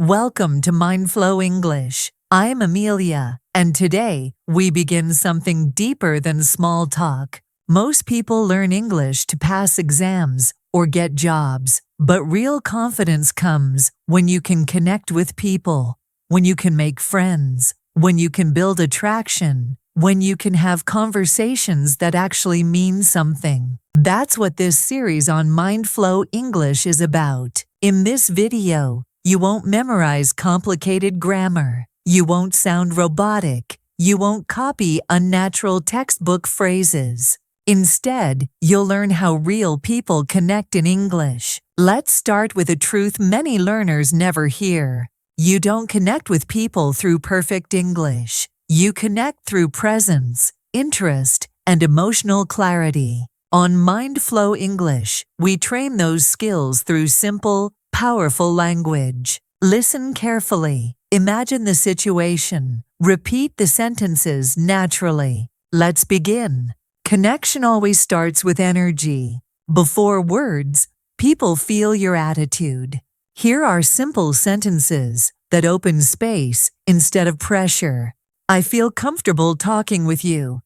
Welcome to MindFlow English. I'm Amelia, and today we begin something deeper than small talk. Most people learn English to pass exams or get jobs, but real confidence comes when you can connect with people, when you can make friends, when you can build attraction, when you can have conversations that actually mean something. That's what this series on MindFlow English is about. In this video, you won't memorize complicated grammar. You won't sound robotic. You won't copy unnatural textbook phrases. Instead, you'll learn how real people connect in English. Let's start with a truth many learners never hear. You don't connect with people through perfect English. You connect through presence, interest, and emotional clarity. On MindFlow English, we train those skills through simple, powerful language. Listen carefully. Imagine the situation. Repeat the sentences naturally. Let's begin. Connection always starts with energy. Before words, people feel your attitude. Here are simple sentences that open space instead of pressure. I feel comfortable talking with you.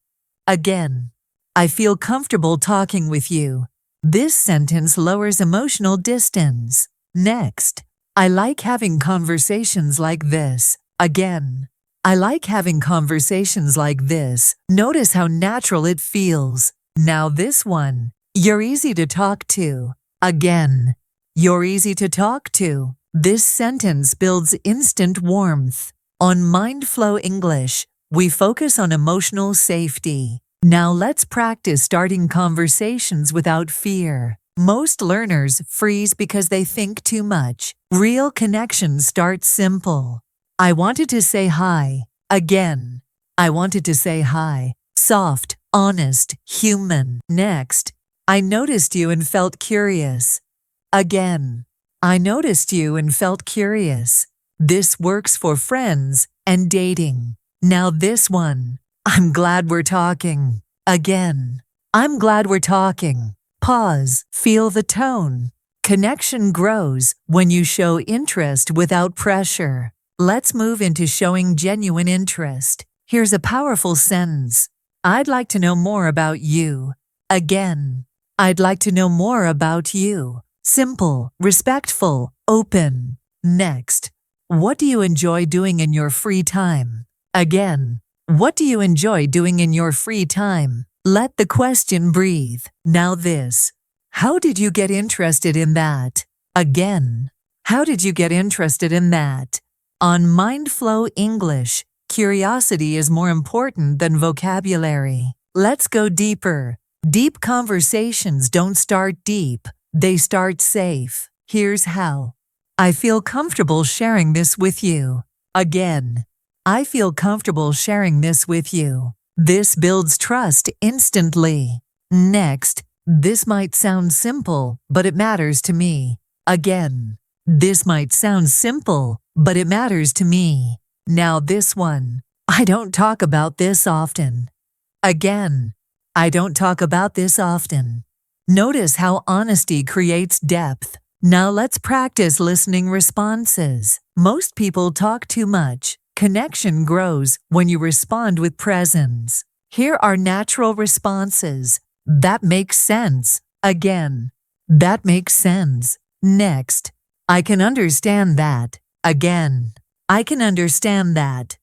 Again. I feel comfortable talking with you. This sentence lowers emotional distance. Next, I like having conversations like this. Again, I like having conversations like this. Notice how natural it feels. Now this one, you're easy to talk to. Again, you're easy to talk to. This sentence builds instant warmth. On MindFlow English, we focus on emotional safety. Now let's practice starting conversations without fear. Most learners freeze because they think too much. Real connection starts simple. I wanted to say hi. Again. I wanted to say hi. Soft, honest, human. Next. I noticed you and felt curious. Again. I noticed you and felt curious. This works for friends and dating. Now this one. I'm glad we're talking. Again. I'm glad we're talking. Pause. Feel the tone. Connection grows when you show interest without pressure. Let's move into showing genuine interest. Here's a powerful sentence. I'd like to know more about you. Again. I'd like to know more about you. Simple, respectful, open. Next. What do you enjoy doing in your free time? Again. What do you enjoy doing in your free time? Let the question breathe. Now this. How did you get interested in that? Again. How did you get interested in that? On MindFlow English, curiosity is more important than vocabulary. Let's go deeper. Deep conversations don't start deep. They start safe. Here's how. I feel comfortable sharing this with you. Again. I feel comfortable sharing this with you. This builds trust instantly. Next, this might sound simple, but it matters to me. Again, this might sound simple, but it matters to me. Now this one, I don't talk about this often. Again, I don't talk about this often. Notice how honesty creates depth. Now let's practice listening responses. Most people talk too much. Connection grows when you respond with presence. Here are natural responses. That makes sense. Again. That makes sense. Next. I can understand that. Again. I can understand that.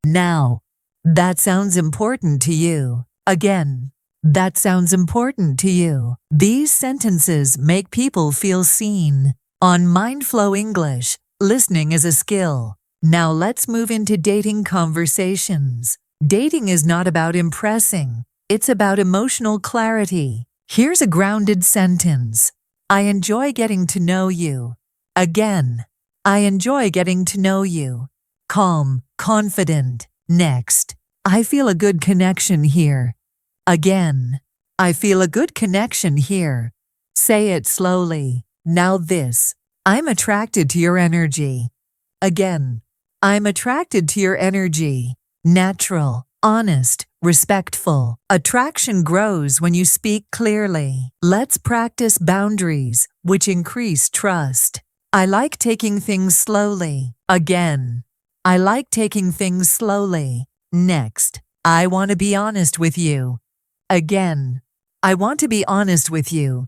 Now. That sounds important to you. Again. That sounds important to you. These sentences make people feel seen. On MindFlow English, listening is a skill. Now let's move into dating conversations. Dating is not about impressing. It's about emotional clarity. Here's a grounded sentence. I enjoy getting to know you. Again. I enjoy getting to know you. Calm, confident. Next. I feel a good connection here. Again. I feel a good connection here. Say it slowly. Now this. I'm attracted to your energy. Again. I'm attracted to your energy. Natural, honest, respectful. Attraction grows when you speak clearly. Let's practice boundaries, which increase trust. I like taking things slowly. Again. I like taking things slowly. Next. I want to be honest with you. Again. I want to be honest with you.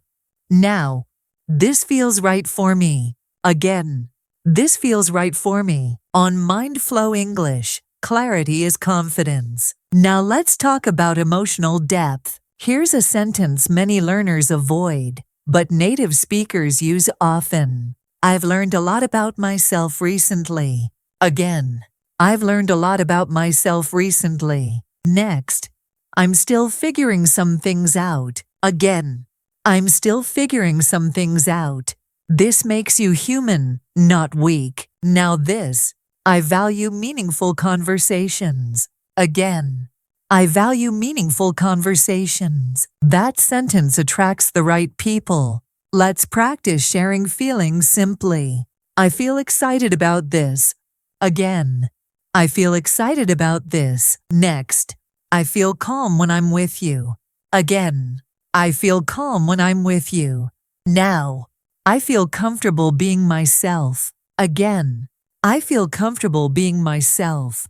Now. This feels right for me. Again. This feels right for me. On MindFlow English, clarity is confidence. Now let's talk about emotional depth. Here's a sentence many learners avoid, but native speakers use often. I've learned a lot about myself recently. Again. I've learned a lot about myself recently. Next. I'm still figuring some things out. Again. I'm still figuring some things out. This makes you human, not weak. Now this. I value meaningful conversations. Again. I value meaningful conversations. That sentence attracts the right people. Let's practice sharing feelings simply. I feel excited about this. Again. I feel excited about this. Next. I feel calm when I'm with you. Again. I feel calm when I'm with you. Now. I feel comfortable being myself. Again. I feel comfortable being myself.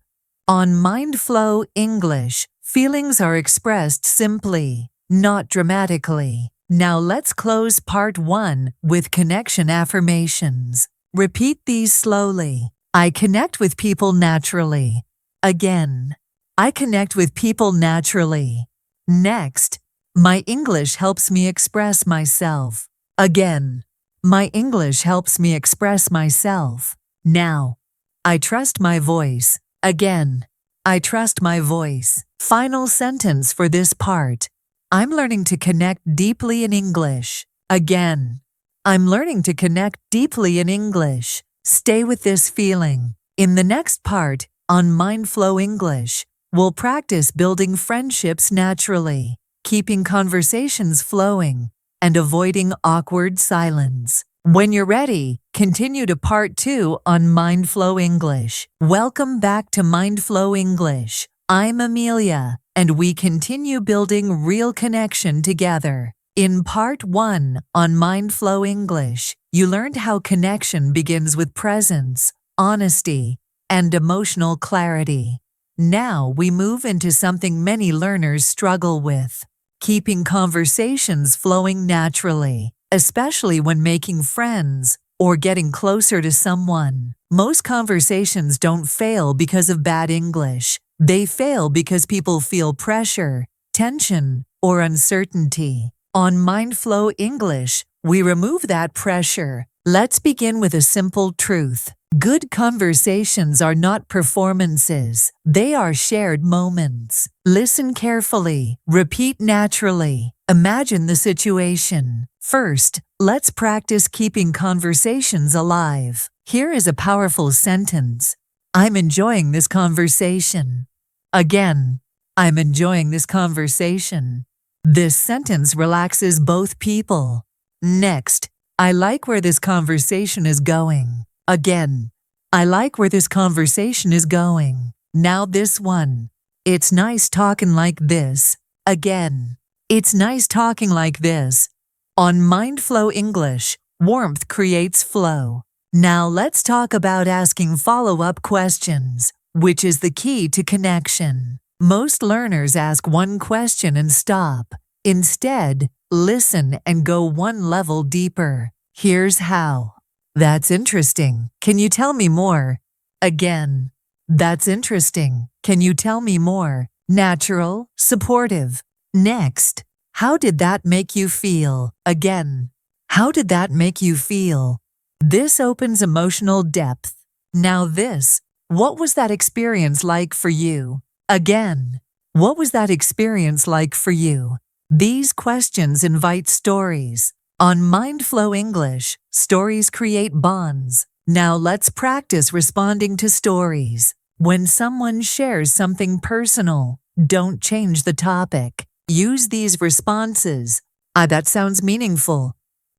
On MindFlow English, feelings are expressed simply, not dramatically. Now let's close part 1 with connection affirmations. Repeat these slowly. I connect with people naturally. Again. I connect with people naturally. Next. My English helps me express myself. Again. My English helps me express myself. Now. I trust my voice. Again. I trust my voice. Final sentence for this part. I'm learning to connect deeply in English. Again. I'm learning to connect deeply in English. Stay with this feeling. In the next part, on MindFlow English, we'll practice building friendships naturally, keeping conversations flowing, and avoiding awkward silence. When you're ready, continue to part 2 on MindFlow English. Welcome back to MindFlow English. I'm Amelia, and we continue building real connection together. In part 1 on MindFlow English, you learned how connection begins with presence, honesty, and emotional clarity. Now we move into something many learners struggle with: keeping conversations flowing naturally, especially when making friends or getting closer to someone. Most conversations don't fail because of bad English. They fail because people feel pressure, tension, or uncertainty. On MindFlow English, we remove that pressure. Let's begin with a simple truth. Good conversations are not performances. They are shared moments. Listen carefully. Repeat naturally. Imagine the situation. First, let's practice keeping conversations alive. Here is a powerful sentence. I'm enjoying this conversation. Again, I'm enjoying this conversation. This sentence relaxes both people. Next, I like where this conversation is going. Again, I like where this conversation is going. Now this one. It's nice talking like this. Again, it's nice talking like this. On MindFlow English, warmth creates flow. Now let's talk about asking follow-up questions, which is the key to connection. Most learners ask one question and stop. Instead, listen and go one level deeper. Here's how. That's interesting. Can you tell me more? Again. That's interesting. Can you tell me more? Natural, supportive. Next. How did that make you feel? Again. How did that make you feel? This opens emotional depth. Now this. What was that experience like for you? Again. What was that experience like for you? These questions invite stories. On MindFlow English, stories create bonds. Now let's practice responding to stories. When someone shares something personal, don't change the topic. Use these responses. That sounds meaningful.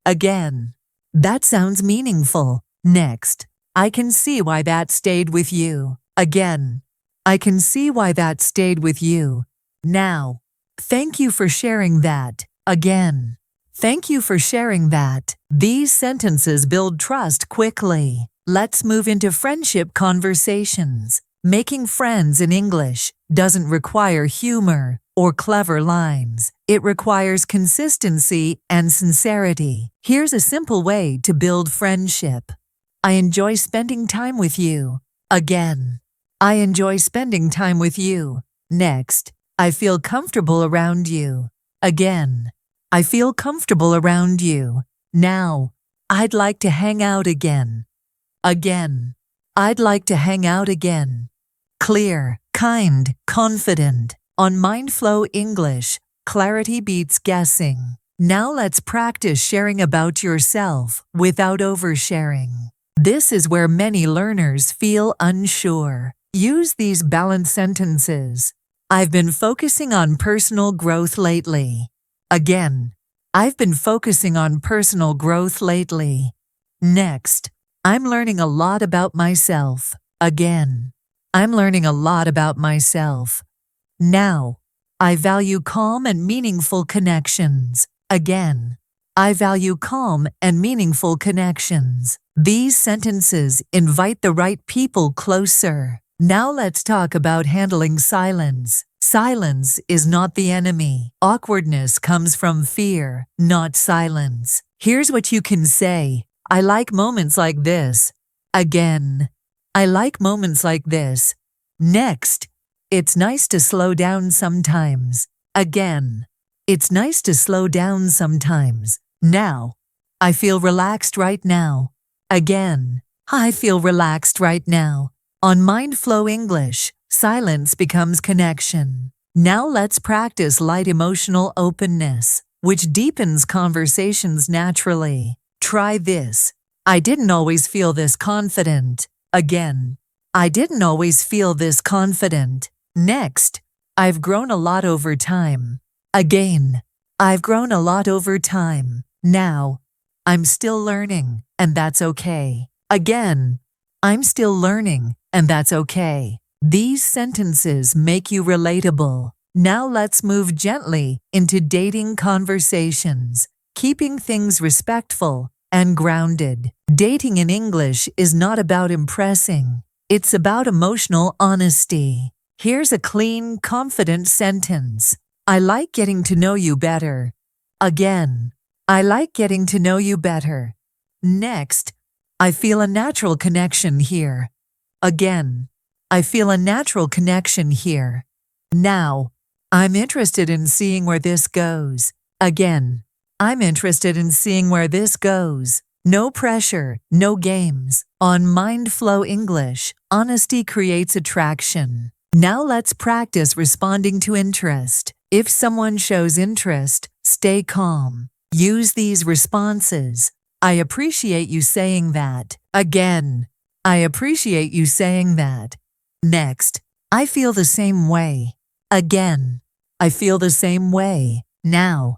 Again. That sounds meaningful. Next. I can see why that stayed with you. Again. I can see why that stayed with you. Now. Thank you for sharing that. Again. Thank you for sharing that. These sentences build trust quickly. Let's move into friendship conversations. Making friends in English doesn't require humor or clever lines. It requires consistency and sincerity. Here's a simple way to build friendship. I enjoy spending time with you. Again. I enjoy spending time with you. Next. I feel comfortable around you. Again. I feel comfortable around you. Now. I'd like to hang out again. Again. I'd like to hang out again. Clear, kind, confident. On MindFlow English, clarity beats guessing. Now let's practice sharing about yourself without oversharing. This is where many learners feel unsure. Use these balanced sentences. I've been focusing on personal growth lately. Again. I've been focusing on personal growth lately. Next. I'm learning a lot about myself. Again. I'm learning a lot about myself. Now. I value calm and meaningful connections. Again. I value calm and meaningful connections. These sentences invite the right people closer. Now let's talk about handling silence. Silence is not the enemy. Awkwardness comes from fear, not silence. Here's what you can say. I like moments like this. Again. I like moments like this. Next. It's nice to slow down sometimes. Again. It's nice to slow down sometimes. Now. I feel relaxed right now. Again. I feel relaxed right now. On MindFlow English, silence becomes connection. Now let's practice light emotional openness, which deepens conversations naturally. Try this. I didn't always feel this confident. Again. I didn't always feel this confident. Next. I've grown a lot over time. Again. I've grown a lot over time. Now. I'm still learning, and that's okay. Again. I'm still learning, and that's okay. These sentences make you relatable. Now let's move gently into dating conversations, keeping things respectful and grounded. Dating in English is not about impressing. It's about emotional honesty. Here's a clean, confident sentence. I like getting to know you better. Again. I like getting to know you better. Next. I feel a natural connection here. Again. I feel a natural connection here. Now. I'm interested in seeing where this goes. Again. I'm interested in seeing where this goes. No pressure, no games. On MindFlow English, honesty creates attraction. Now let's practice responding to interest. If someone shows interest, stay calm. Use these responses. I appreciate you saying that. Again. I appreciate you saying that. Next. I feel the same way. Again. I feel the same way. Now.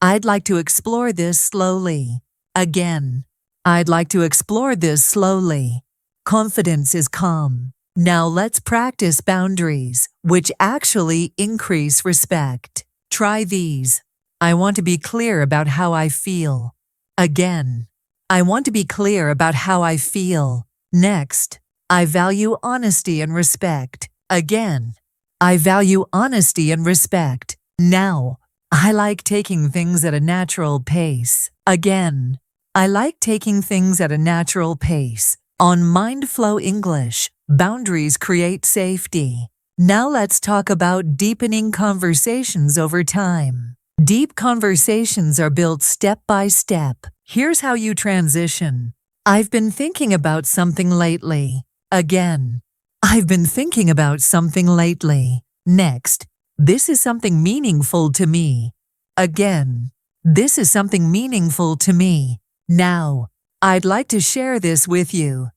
I'd like to explore this slowly. Again. I'd like to explore this slowly. Confidence is calm. Now let's practice boundaries, which actually increase respect. Try these. I want to be clear about how I feel. Again. I want to be clear about how I feel. Next. I value honesty and respect. Again. I value honesty and respect. Now. I like taking things at a natural pace. Again. I like taking things at a natural pace. On MindFlow English, boundaries create safety. Now let's talk about deepening conversations over time. Deep conversations are built step by step. Here's how you transition. I've been thinking about something lately. Again. I've been thinking about something lately. Next. This is something meaningful to me. Again. This is something meaningful to me. Now. I'd like to share this with you.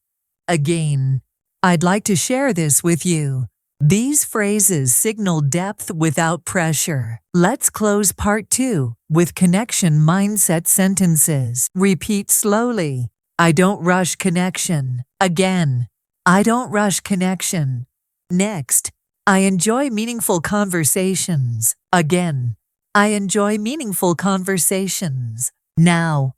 Again. I'd like to share this with you. These phrases signal depth without pressure. Let's close part 2 with connection mindset sentences. Repeat slowly. I don't rush connection. Again. I don't rush connection. Next. I enjoy meaningful conversations. Again. I enjoy meaningful conversations. Now,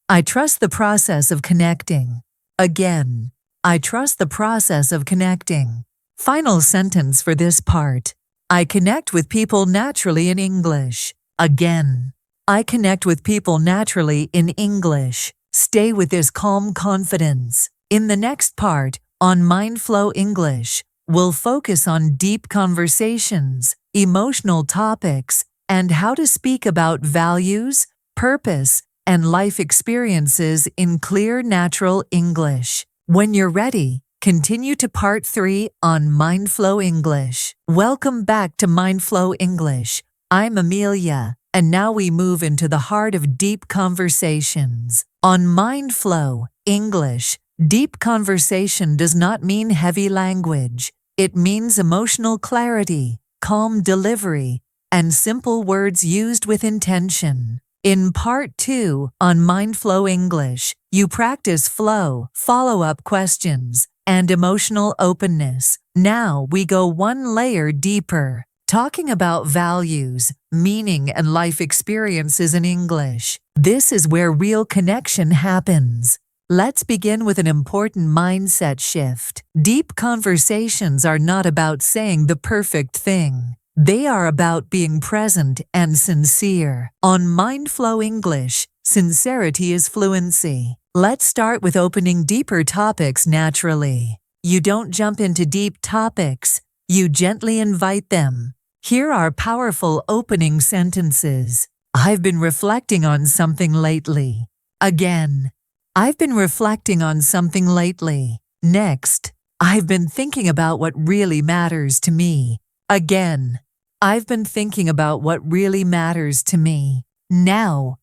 I trust the process of connecting. Again, I trust the process of connecting. Final sentence for this part. I connect with people naturally in English. Again, I connect with people naturally in English. Stay with this calm confidence. In the next part, on MindFlow English, we'll focus on deep conversations, emotional topics, and how to speak about values, purpose, and life experiences in clear, natural English. When you're ready, continue to part 3 on MindFlow English. Welcome back to MindFlow English. I'm Amelia, and now we move into the heart of deep conversations. On MindFlow English, deep conversation does not mean heavy language. It means emotional clarity, calm delivery, and simple words used with intention. In Part 2 on MindFlow English, you practice flow, follow-up questions, and emotional openness. Now we go one layer deeper, talking about values, meaning, and life experiences in English. This is where real connection happens. Let's begin with an important mindset shift. Deep conversations are not about saying the perfect thing. They are about being present and sincere. On MindFlow English, sincerity is fluency. Let's start with opening deeper topics naturally. You don't jump into deep topics, you gently invite them. Here are powerful opening sentences. I've been reflecting on something lately. Again, I've been reflecting on something lately. Next, I've been thinking about what really matters to me. Again, I've been thinking about what really matters to me. Now,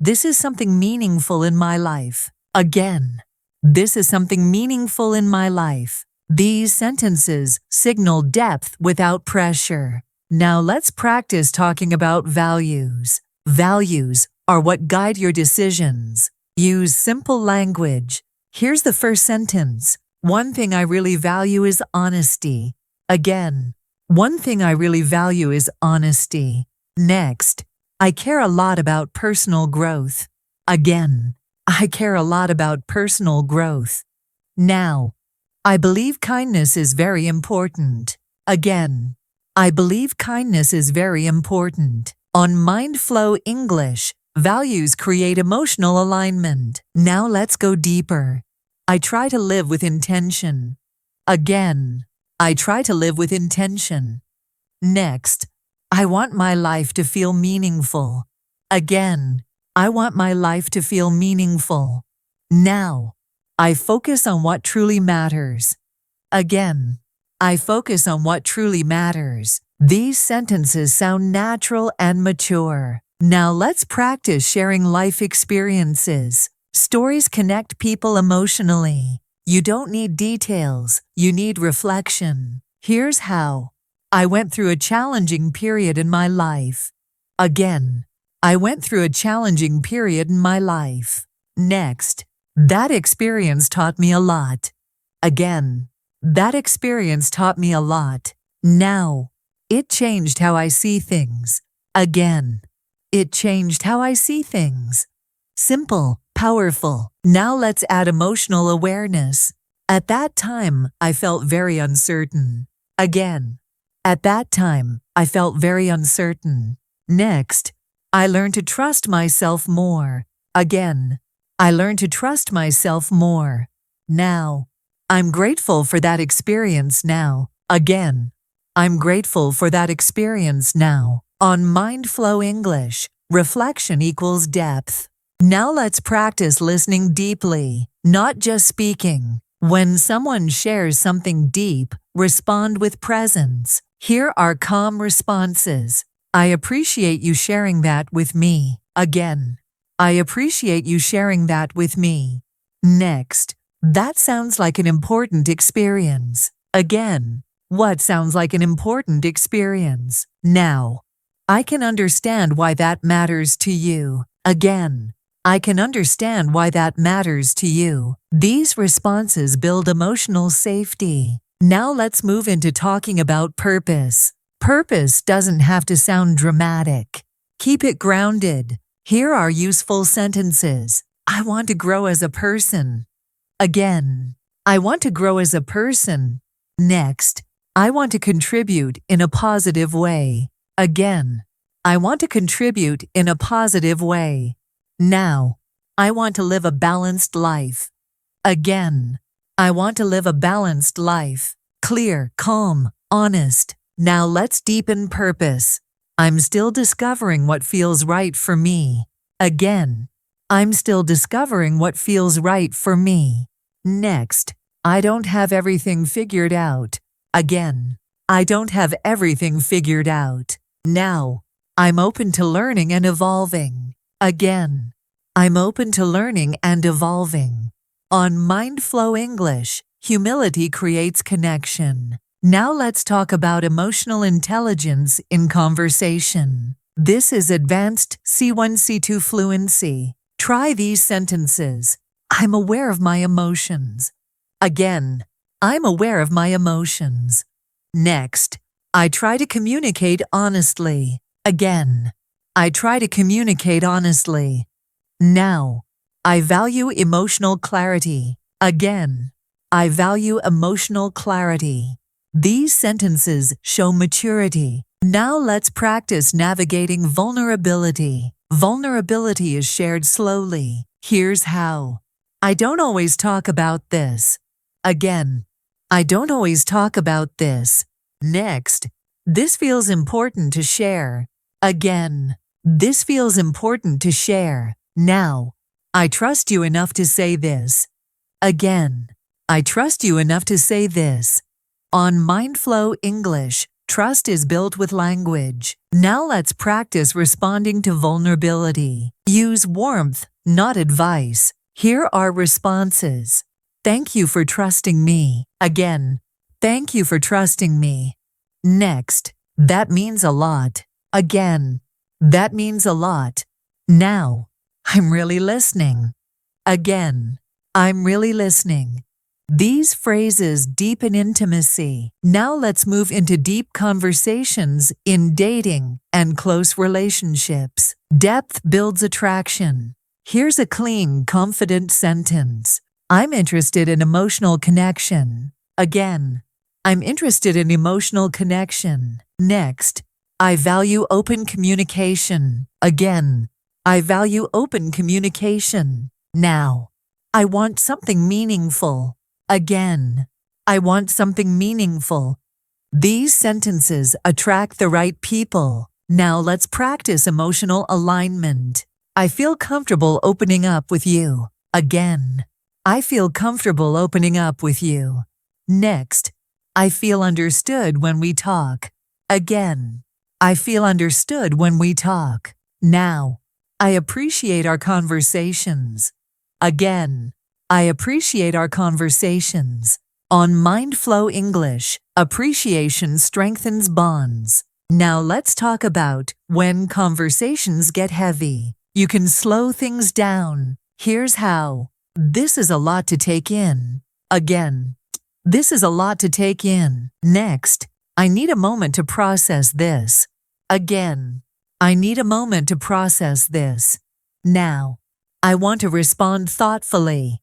this is something meaningful in my life. Again, this is something meaningful in my life. These sentences signal depth without pressure. Now let's practice talking about values. Values are what guide your decisions. Use simple language. Here's the first sentence. One thing I really value is honesty. Again, one thing I really value is honesty. Next, I care a lot about personal growth. Again, I care a lot about personal growth. Now, I believe kindness is very important. Again, I believe kindness is very important. On MindFlow English, values create emotional alignment. Now let's go deeper. I try to live with intention. Again, I try to live with intention. Next, I want my life to feel meaningful. Again, I want my life to feel meaningful. Now, I focus on what truly matters. Again, I focus on what truly matters. These sentences sound natural and mature. Now let's practice sharing life experiences. Stories connect people emotionally. You don't need details, you need reflection. Here's how. I went through a challenging period in my life. Again, I went through a challenging period in my life. Next, that experience taught me a lot. Again, that experience taught me a lot. Now, it changed how I see things. Again, it changed how I see things. Simple, powerful. Now let's add emotional awareness. At that time, I felt very uncertain. Again, at that time, I felt very uncertain. Next, I learned to trust myself more. Again, I learned to trust myself more. Now, I'm grateful for that experience now. Again, I'm grateful for that experience now. On MindFlow English, reflection equals depth. Now let's practice listening deeply, not just speaking. When someone shares something deep, respond with presence. Here are calm responses. I appreciate you sharing that with me. Again, I appreciate you sharing that with me. Next, that sounds like an important experience. Again, what sounds like an important experience? Now, I can understand why that matters to you. Again, I can understand why that matters to you. These responses build emotional safety. Now let's move into talking about purpose. Purpose doesn't have to sound dramatic. Keep it grounded. Here are useful sentences. I want to grow as a person. Again, I want to grow as a person. Next, I want to contribute in a positive way. Again, I want to contribute in a positive way. Now, I want to live a balanced life. Again, I want to live a balanced life. Clear, calm, honest. Now let's deepen purpose. I'm still discovering what feels right for me. Again, I'm still discovering what feels right for me. Next, I don't have everything figured out. Again, I don't have everything figured out. Now, I'm open to learning and evolving. Again, I'm open to learning and evolving. On MindFlow English, humility creates connection. Now let's talk about emotional intelligence in conversation. This is advanced C1, C2 fluency. Try these sentences. I'm aware of my emotions. Again, I'm aware of my emotions. Next, I try to communicate honestly. Again, I try to communicate honestly. Now, I value emotional clarity. Again, I value emotional clarity. These sentences show maturity. Now let's practice navigating vulnerability. Vulnerability is shared slowly. Here's how. I don't always talk about this. Again, I don't always talk about this. Next, this feels important to share. Again, this feels important to share. Now, I trust you enough to say this. Again, I trust you enough to say this. On MindFlow English, trust is built with language. Now let's practice responding to vulnerability. Use warmth, not advice. Here are responses. Thank you for trusting me. Again, thank you for trusting me. Next, that means a lot. Again, that means a lot. Now, I'm really listening. Again, I'm really listening. These phrases deepen intimacy. Now let's move into deep conversations in dating and close relationships. Depth builds attraction. Here's a clean, confident sentence. I'm interested in emotional connection. Again, I'm interested in emotional connection. Next, I value open communication. Again, I value open communication. Now, I want something meaningful. Again, I want something meaningful. These sentences attract the right people. Now let's practice emotional alignment. I feel comfortable opening up with you. Again, I feel comfortable opening up with you. Next, I feel understood when we talk. Again, I feel understood when we talk. Now, I appreciate our conversations. Again, I appreciate our conversations. On MindFlow English, appreciation strengthens bonds. Now let's talk about when conversations get heavy. You can slow things down. Here's how. This is a lot to take in. Again, this is a lot to take in. Next, I need a moment to process this. Again, I need a moment to process this. Now, I want to respond thoughtfully.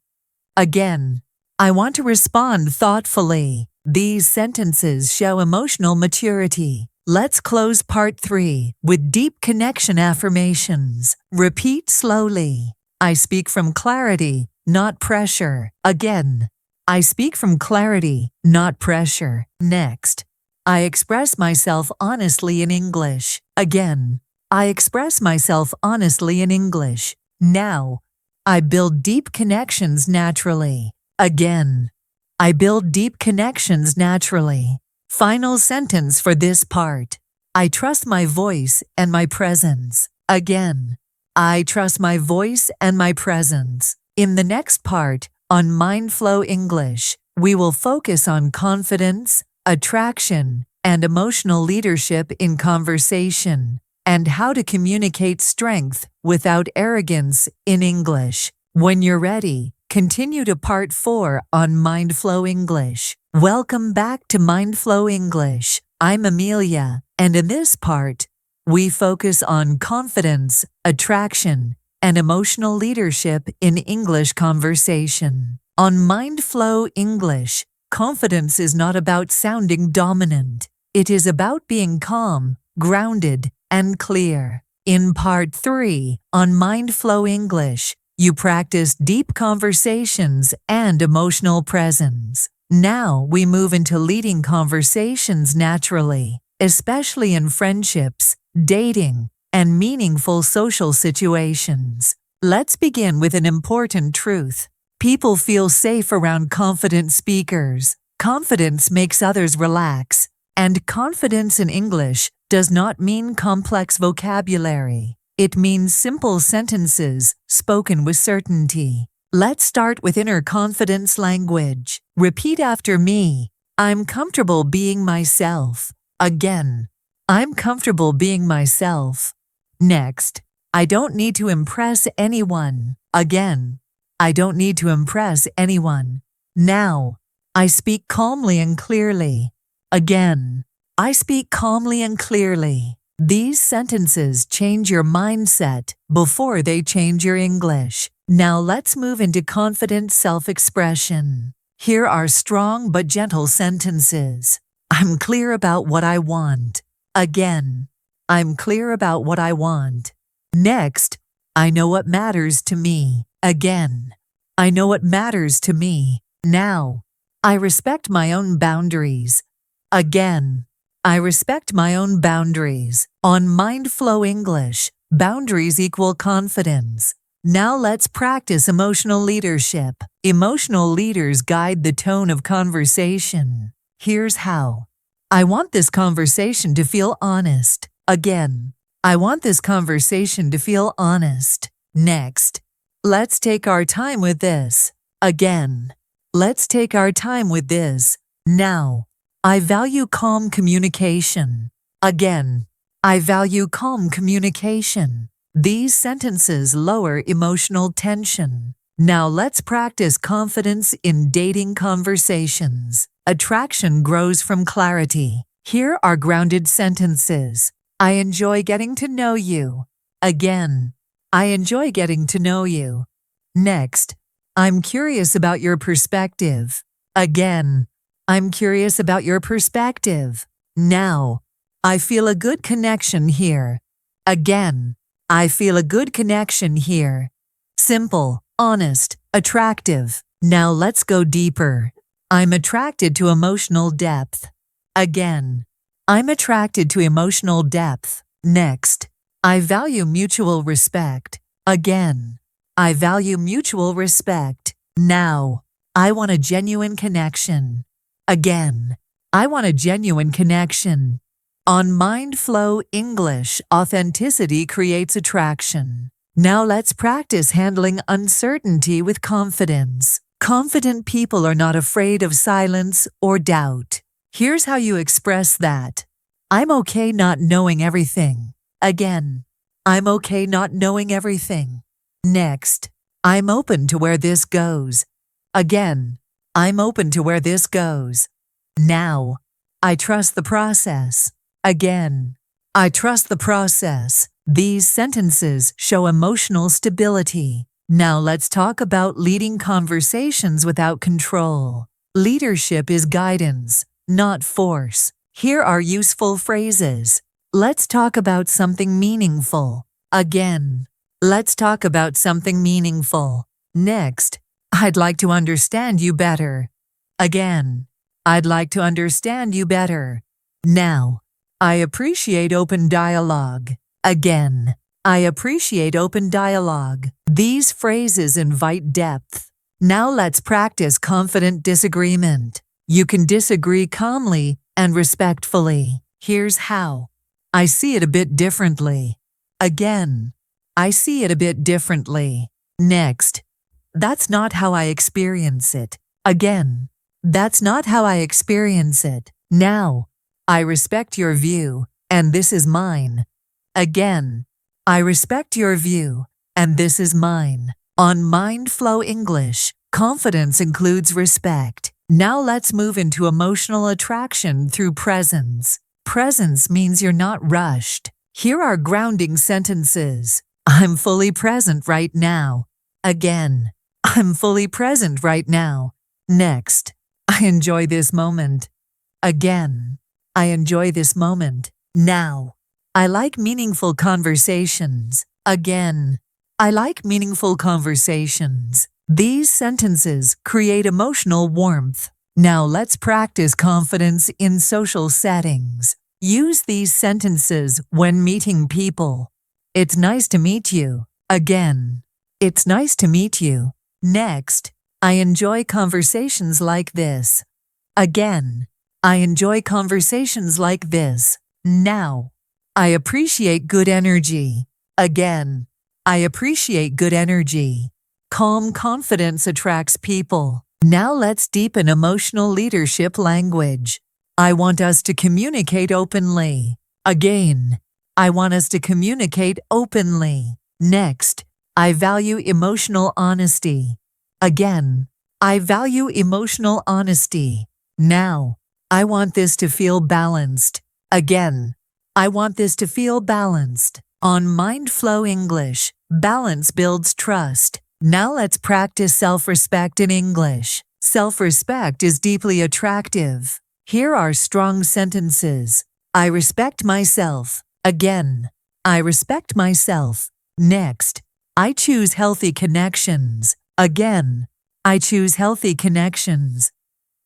Again, I want to respond thoughtfully. These sentences show emotional maturity. Let's close part 3 with deep connection affirmations. Repeat slowly. I speak from clarity, not pressure. Again, I speak from clarity, not pressure. Next, I express myself honestly in English. Again, I express myself honestly in English. Now, I build deep connections naturally. Again, I build deep connections naturally. Final sentence for this part. I trust my voice and my presence. Again, I trust my voice and my presence. In the next part, on MindFlow English, we will focus on confidence, attraction, and emotional leadership in conversation, and how to communicate strength without arrogance in English. When you're ready, continue to part 4 on MindFlow English. Welcome back to MindFlow English. I'm Amelia, and in this part, we focus on confidence, attraction, and emotional leadership in English conversation. On MindFlow English, confidence is not about sounding dominant. It is about being calm, grounded, and clear. In Part 3, on MindFlow English, you practice deep conversations and emotional presence. Now we move into leading conversations naturally, especially in friendships, dating, and meaningful social situations. Let's begin with an important truth. People feel safe around confident speakers. Confidence makes others relax. And confidence in English does not mean complex vocabulary. It means simple sentences spoken with certainty. Let's start with inner confidence language. Repeat after me. I'm comfortable being myself. Again. I'm comfortable being myself. Next. I don't need to impress anyone. Again. I don't need to impress anyone. Now. I speak calmly and clearly. Again. I speak calmly and clearly. These sentences change your mindset before they change your English. Now let's move into confident self-expression. Here are strong but gentle sentences. I'm clear about what I want. Again. I'm clear about what I want. Next. I know what matters to me. Again. I know what matters to me. Now. I respect my own boundaries. Again. I respect my own boundaries. On MindFlow English, boundaries equal confidence. Now let's practice emotional leadership. Emotional leaders guide the tone of conversation. Here's how. I want this conversation to feel honest. Again. I want this conversation to feel honest. Next. Let's take our time with this. Again. Let's take our time with this. Now. I value calm communication. Again. I value calm communication. These sentences lower emotional tension. Now let's practice confidence in dating conversations. Attraction grows from clarity. Here are grounded sentences. I enjoy getting to know you. Again. I enjoy getting to know you. Next. I'm curious about your perspective. Again. I'm curious about your perspective. Now. I feel a good connection here. Again. I feel a good connection here. Simple, honest, attractive. Now let's go deeper. I'm attracted to emotional depth. Again. I'm attracted to emotional depth. Next. I value mutual respect. Again. I value mutual respect. Now. I want a genuine connection. Again. I want a genuine connection. On MindFlow English, authenticity creates attraction. Now let's practice handling uncertainty with confidence. Confident people are not afraid of silence or doubt. Here's how you express that. I'm okay not knowing everything. Again. I'm okay not knowing everything. Next. I'm open to where this goes. Again. I'm open to where this goes. Now. I trust the process. Again. I trust the process. These sentences show emotional stability. Now let's talk about leading conversations without control. Leadership is guidance, not force. Here are useful phrases. Let's talk about something meaningful. Again. Let's talk about something meaningful. Next. I'd like to understand you better. Again. I'd like to understand you better. Now. I appreciate open dialogue. Again. I appreciate open dialogue. These phrases invite depth. Now let's practice confident disagreement. You can disagree calmly and respectfully. Here's how. I see it a bit differently. Again. I see it a bit differently. Next. That's not how I experience it. Again. That's not how I experience it. Now. I respect your view, and this is mine. Again. I respect your view, and this is mine. On MindFlow English, confidence includes respect. Now let's move into emotional attraction through presence. Presence means you're not rushed. Here are grounding sentences. I'm fully present right now. Again. I'm fully present right now. Next. I enjoy this moment. Again. I enjoy this moment. Now. I like meaningful conversations. Again. I like meaningful conversations. These sentences create emotional warmth. Now let's practice confidence in social settings. Use these sentences when meeting people. It's nice to meet you. Again. It's nice to meet you. Next. I enjoy conversations like this. Again. I enjoy conversations like this. Now. I appreciate good energy. Again. I appreciate good energy. Calm confidence attracts people. Now let's deepen emotional leadership language. I want us to communicate openly. Again. I want us to communicate openly. Next. I value emotional honesty. Again. I value emotional honesty. Now. I want this to feel balanced. Again. I want this to feel balanced. On MindFlow English, balance builds trust. Now let's practice self-respect in English. Self-respect is deeply attractive. Here are strong sentences. I respect myself. Again. I respect myself. Next. I choose healthy connections. Again. I choose healthy connections.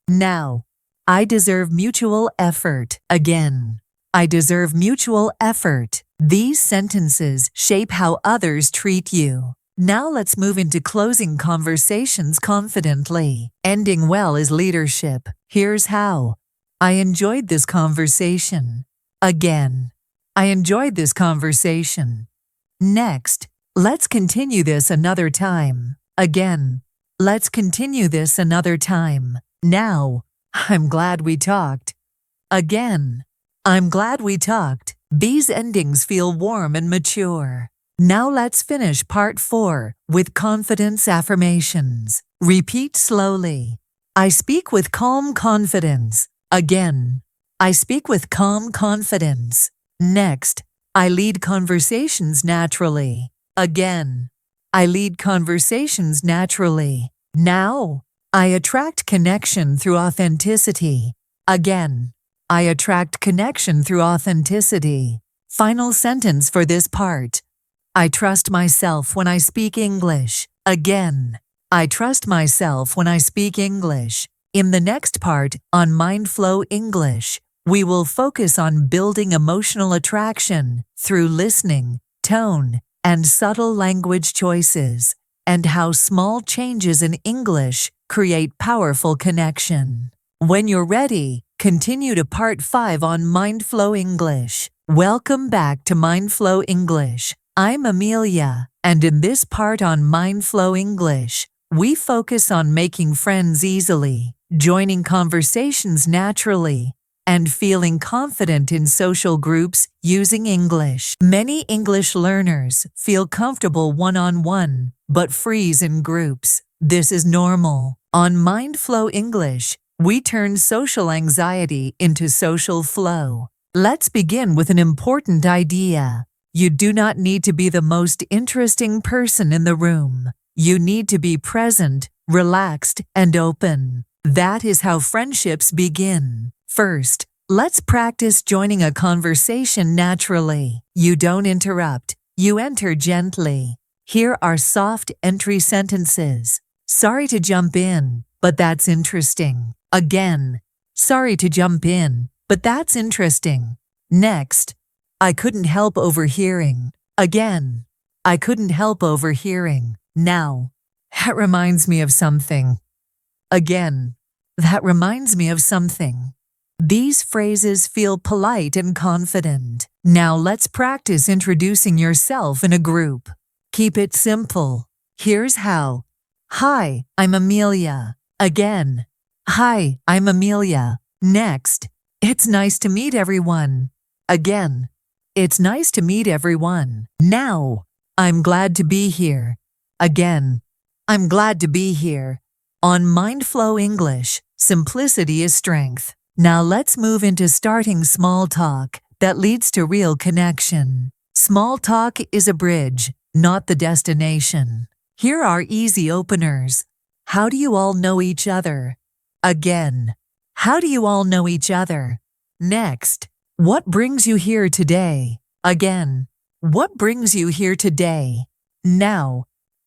Now. I deserve mutual effort. Again. I deserve mutual effort. These sentences shape how others treat you. Now let's move into closing conversations confidently. Ending well is leadership. Here's how. I enjoyed this conversation. Again. I enjoyed this conversation. Next. Let's continue this another time. Again. Let's continue this another time. Now. I'm glad we talked. Again. I'm glad we talked. These endings feel warm and mature. Now let's finish part 4 with confidence affirmations. Repeat slowly. I speak with calm confidence. Again. I speak with calm confidence. Next. I lead conversations naturally. Again. I lead conversations naturally. Now. I attract connection through authenticity. Again. I attract connection through authenticity. Final sentence for this part. I trust myself when I speak English. Again. I trust myself when I speak English. In the next part, on MindFlow English, we will focus on building emotional attraction through listening, tone, and subtle language choices, and how small changes in English create powerful connection. When you're ready, continue to part 5 on MindFlow English. Welcome back to MindFlow English. I'm Amelia, and in this part on MindFlow English, we focus on making friends easily, joining conversations naturally, and feeling confident in social groups using English. Many English learners feel comfortable one-on-one, but freeze in groups. This is normal. On MindFlow English, we turn social anxiety into social flow. Let's begin with an important idea. You do not need to be the most interesting person in the room. You need to be present, relaxed, and open. That is how friendships begin. First, let's practice joining a conversation naturally. You don't interrupt. You enter gently. Here are soft entry sentences. Sorry to jump in, but that's interesting. Again. Sorry to jump in, but that's interesting. Next. I couldn't help overhearing. Again. I couldn't help overhearing. Now. That reminds me of something. Again. That reminds me of something. These phrases feel polite and confident. Now let's practice introducing yourself in a group. Keep it simple. Here's how. Hi, I'm Amelia. Again. Hi, I'm Amelia. Next. It's nice to meet everyone. Again. It's nice to meet everyone. Now. I'm glad to be here. Again. I'm glad to be here. On MindFlow English, simplicity is strength. Now let's move into starting small talk. that leads to real connection. Small talk is a bridge, not the destination. Here are easy openers. How do you all know each other? Again. How do you all know each other? Next. What brings you here today? Again. What brings you here today? Now.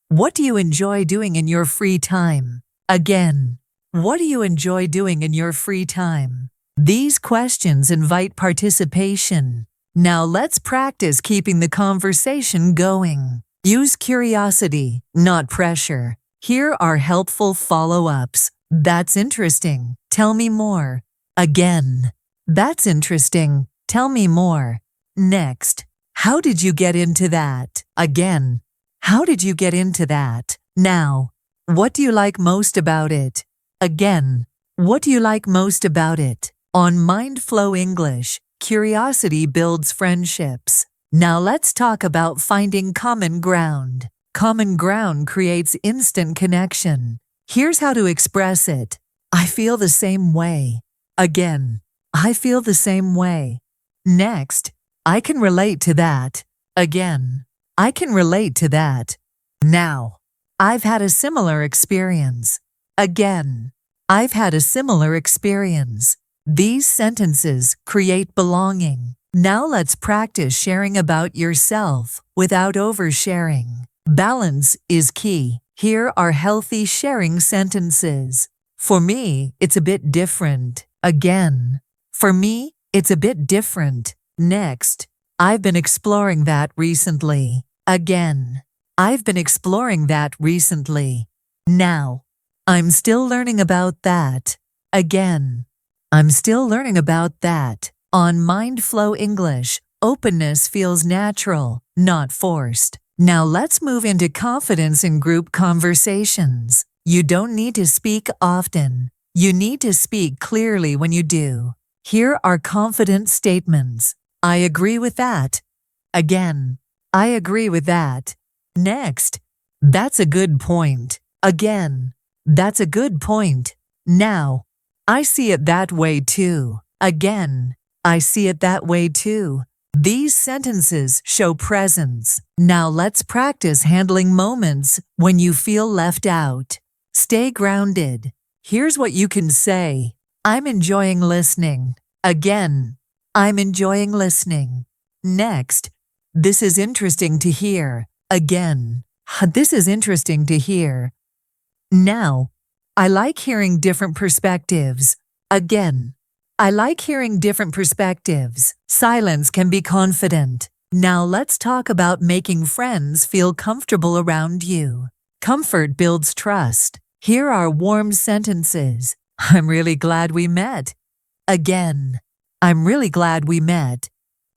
What do you enjoy doing in your free time? Again. What do you enjoy doing in your free time? These questions invite participation. Now let's practice keeping the conversation going. Use curiosity, not pressure. Here are helpful follow-ups. That's interesting. Tell me more. Again. That's interesting. Tell me more. Next. How did you get into that? Again. How did you get into that? Now. What do you like most about it? Again. What do you like most about it? On MindFlow English, curiosity builds friendships. Now let's talk about finding common ground. Common ground creates instant connection. Here's how to express it. I feel the same way. Again. I feel the same way. Next. I can relate to that. Again. I can relate to that. Now. I've had a similar experience. Again. I've had a similar experience. These sentences create belonging. Now let's practice sharing about yourself without oversharing. Balance is key. Here are healthy sharing sentences. For me, it's a bit different. Again. For me, it's a bit different. Next. I've been exploring that recently. Again. I've been exploring that recently. Now. I'm still learning about that. Again. I'm still learning about that. On MindFlow English, openness feels natural, not forced. Now let's move into confidence in group conversations. You don't need to speak often. You need to speak clearly when you do. Here are confident statements. I agree with that. Again. I agree with that. Next. That's a good point. Again. That's a good point. Now. I see it that way too. Again. I see it that way too. These sentences show presence. Now let's practice handling moments when you feel left out. Stay grounded. Here's what you can say. I'm enjoying listening. Again. I'm enjoying listening. Next. This is interesting to hear. Again. This is interesting to hear. Now. I like hearing different perspectives. Again. I like hearing different perspectives. Silence can be confident. Now let's talk about making friends feel comfortable around you. Comfort builds trust. Here are warm sentences. I'm really glad we met. Again. I'm really glad we met.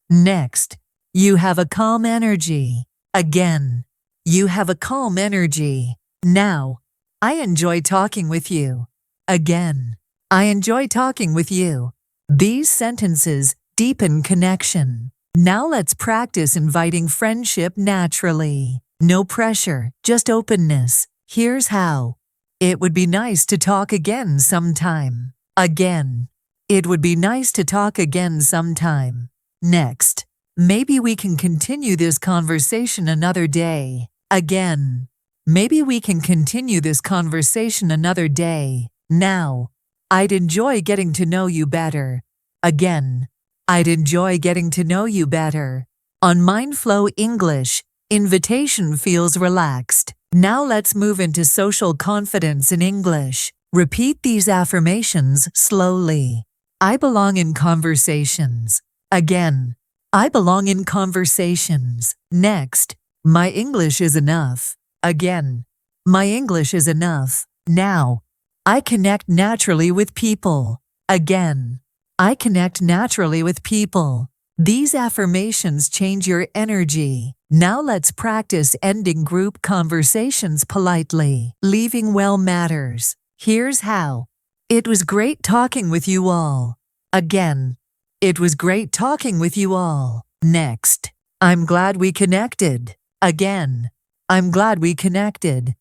Next. You have a calm energy. Again. You have a calm energy. Now. I enjoy talking with you. Again. I enjoy talking with you. These sentences deepen connection. Now let's practice inviting friendship naturally. No pressure, just openness. Here's how. It would be nice to talk again sometime. Again. It would be nice to talk again sometime. Next. Maybe we can continue this conversation another day. Again. Maybe we can continue this conversation another day. Now. I'd enjoy getting to know you better. Again. I'd enjoy getting to know you better. On MindFlow English, invitation feels relaxed. Now let's move into social confidence in English. Repeat these affirmations slowly. I belong in conversations. Again. I belong in conversations. Next. My English is enough. Again. My English is enough. Now. I connect naturally with people. Again. I connect naturally with people. These affirmations change your energy. Now let's practice ending group conversations politely. Leaving well matters. Here's how. It was great talking with you all. Again. It was great talking with you all. Next. I'm glad we connected. Again. I'm glad we connected.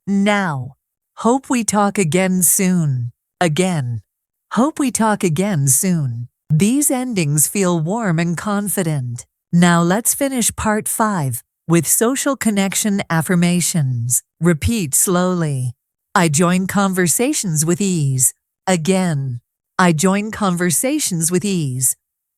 Now. Hope we talk again soon. Again. Hope we talk again soon. These endings feel warm and confident. Now let's finish part 5 with social connection affirmations. Repeat slowly. I join conversations with ease. Again. I join conversations with ease.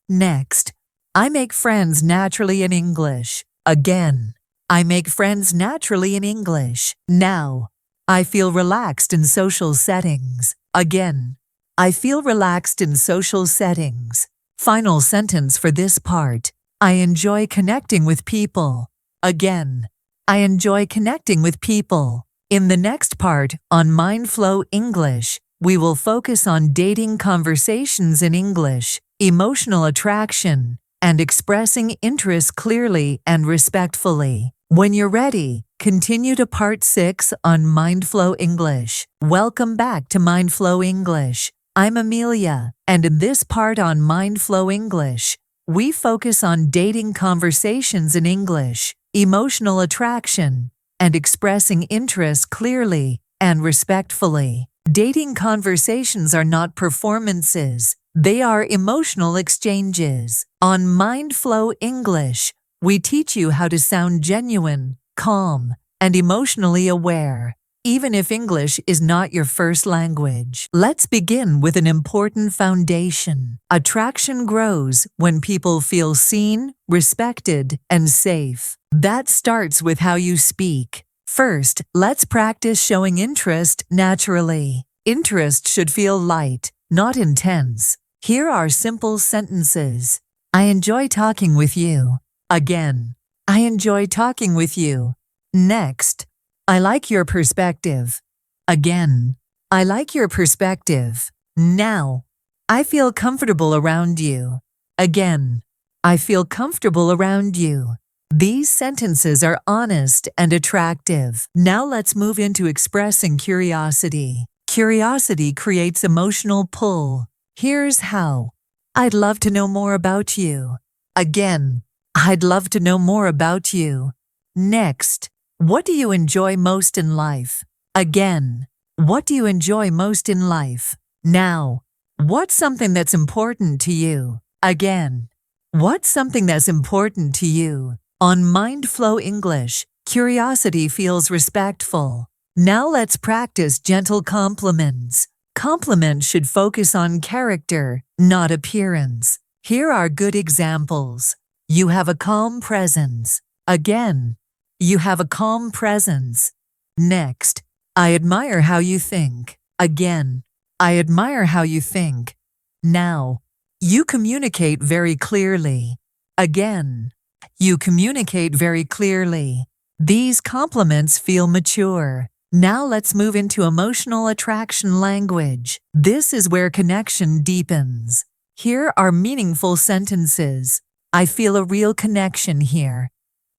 Next. I make friends naturally in English. Again. I make friends naturally in English. Now. I feel relaxed in social settings. Again. I feel relaxed in social settings. Final sentence for this part. I enjoy connecting with people. Again. I enjoy connecting with people. In the next part on MindFlow English, we will focus on dating conversations in English, emotional attraction, and expressing interest clearly and respectfully. When you're ready, continue to part 6 on MindFlow English. Welcome back to MindFlow English. I'm Amelia, and in this part on MindFlow English, we focus on dating conversations in English, emotional attraction, and expressing interest clearly and respectfully. Dating conversations are not performances, they are emotional exchanges. On MindFlow English, we teach you how to sound genuine, calm, and emotionally aware, even if English is not your first language. Let's begin with an important foundation. Attraction grows when people feel seen, respected, and safe. That starts with how you speak. First, let's practice showing interest naturally. Interest should feel light, not intense. Here are simple sentences. I enjoy talking with you. Again. I enjoy talking with you. Next. I like your perspective. Again. I like your perspective. Now. I feel comfortable around you. Again. I feel comfortable around you. These sentences are honest and attractive. Now let's move into expressing curiosity. Curiosity creates emotional pull. Here's how. I'd love to know more about you. Again. I'd love to know more about you. Next. What do you enjoy most in life? Again. What do you enjoy most in life? Now. What's something that's important to you? Again. What's something that's important to you? On MindFlow English, curiosity feels respectful. Now let's practice gentle compliments. Compliments should focus on character, not appearance. Here are good examples. You have a calm presence. Again. You have a calm presence. Next. I admire how you think. Again. I admire how you think. Now. You communicate very clearly. Again. You communicate very clearly. These compliments feel mature. Now let's move into emotional attraction language. This is where connection deepens. Here are meaningful sentences. I feel a real connection here.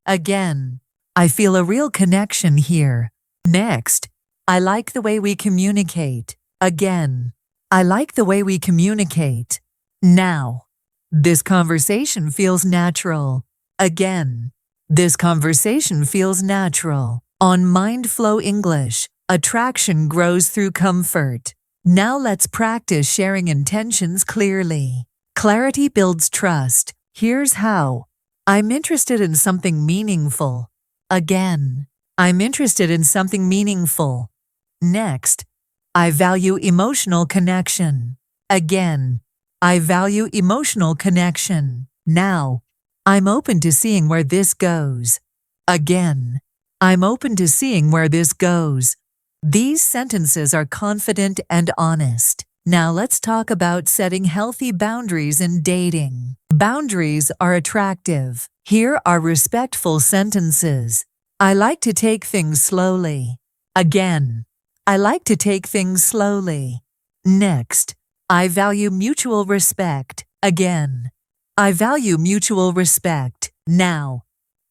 Again. I feel a real connection here. Next. I like the way we communicate. Again. I like the way we communicate. Now. This conversation feels natural. Again. This conversation feels natural. On MindFlow English, attraction grows through comfort. Now let's practice sharing intentions clearly. Clarity builds trust. Here's how. I'm interested in something meaningful. Again. I'm interested in something meaningful. Next. I value emotional connection. Again. I value emotional connection. Now. I'm open to seeing where this goes. Again. I'm open to seeing where this goes. These sentences are confident and honest. Now let's talk about setting healthy boundaries in dating. Boundaries are attractive. Here are respectful sentences. I like to take things slowly. Again. I like to take things slowly. Next. I value mutual respect. Again. I value mutual respect. Now.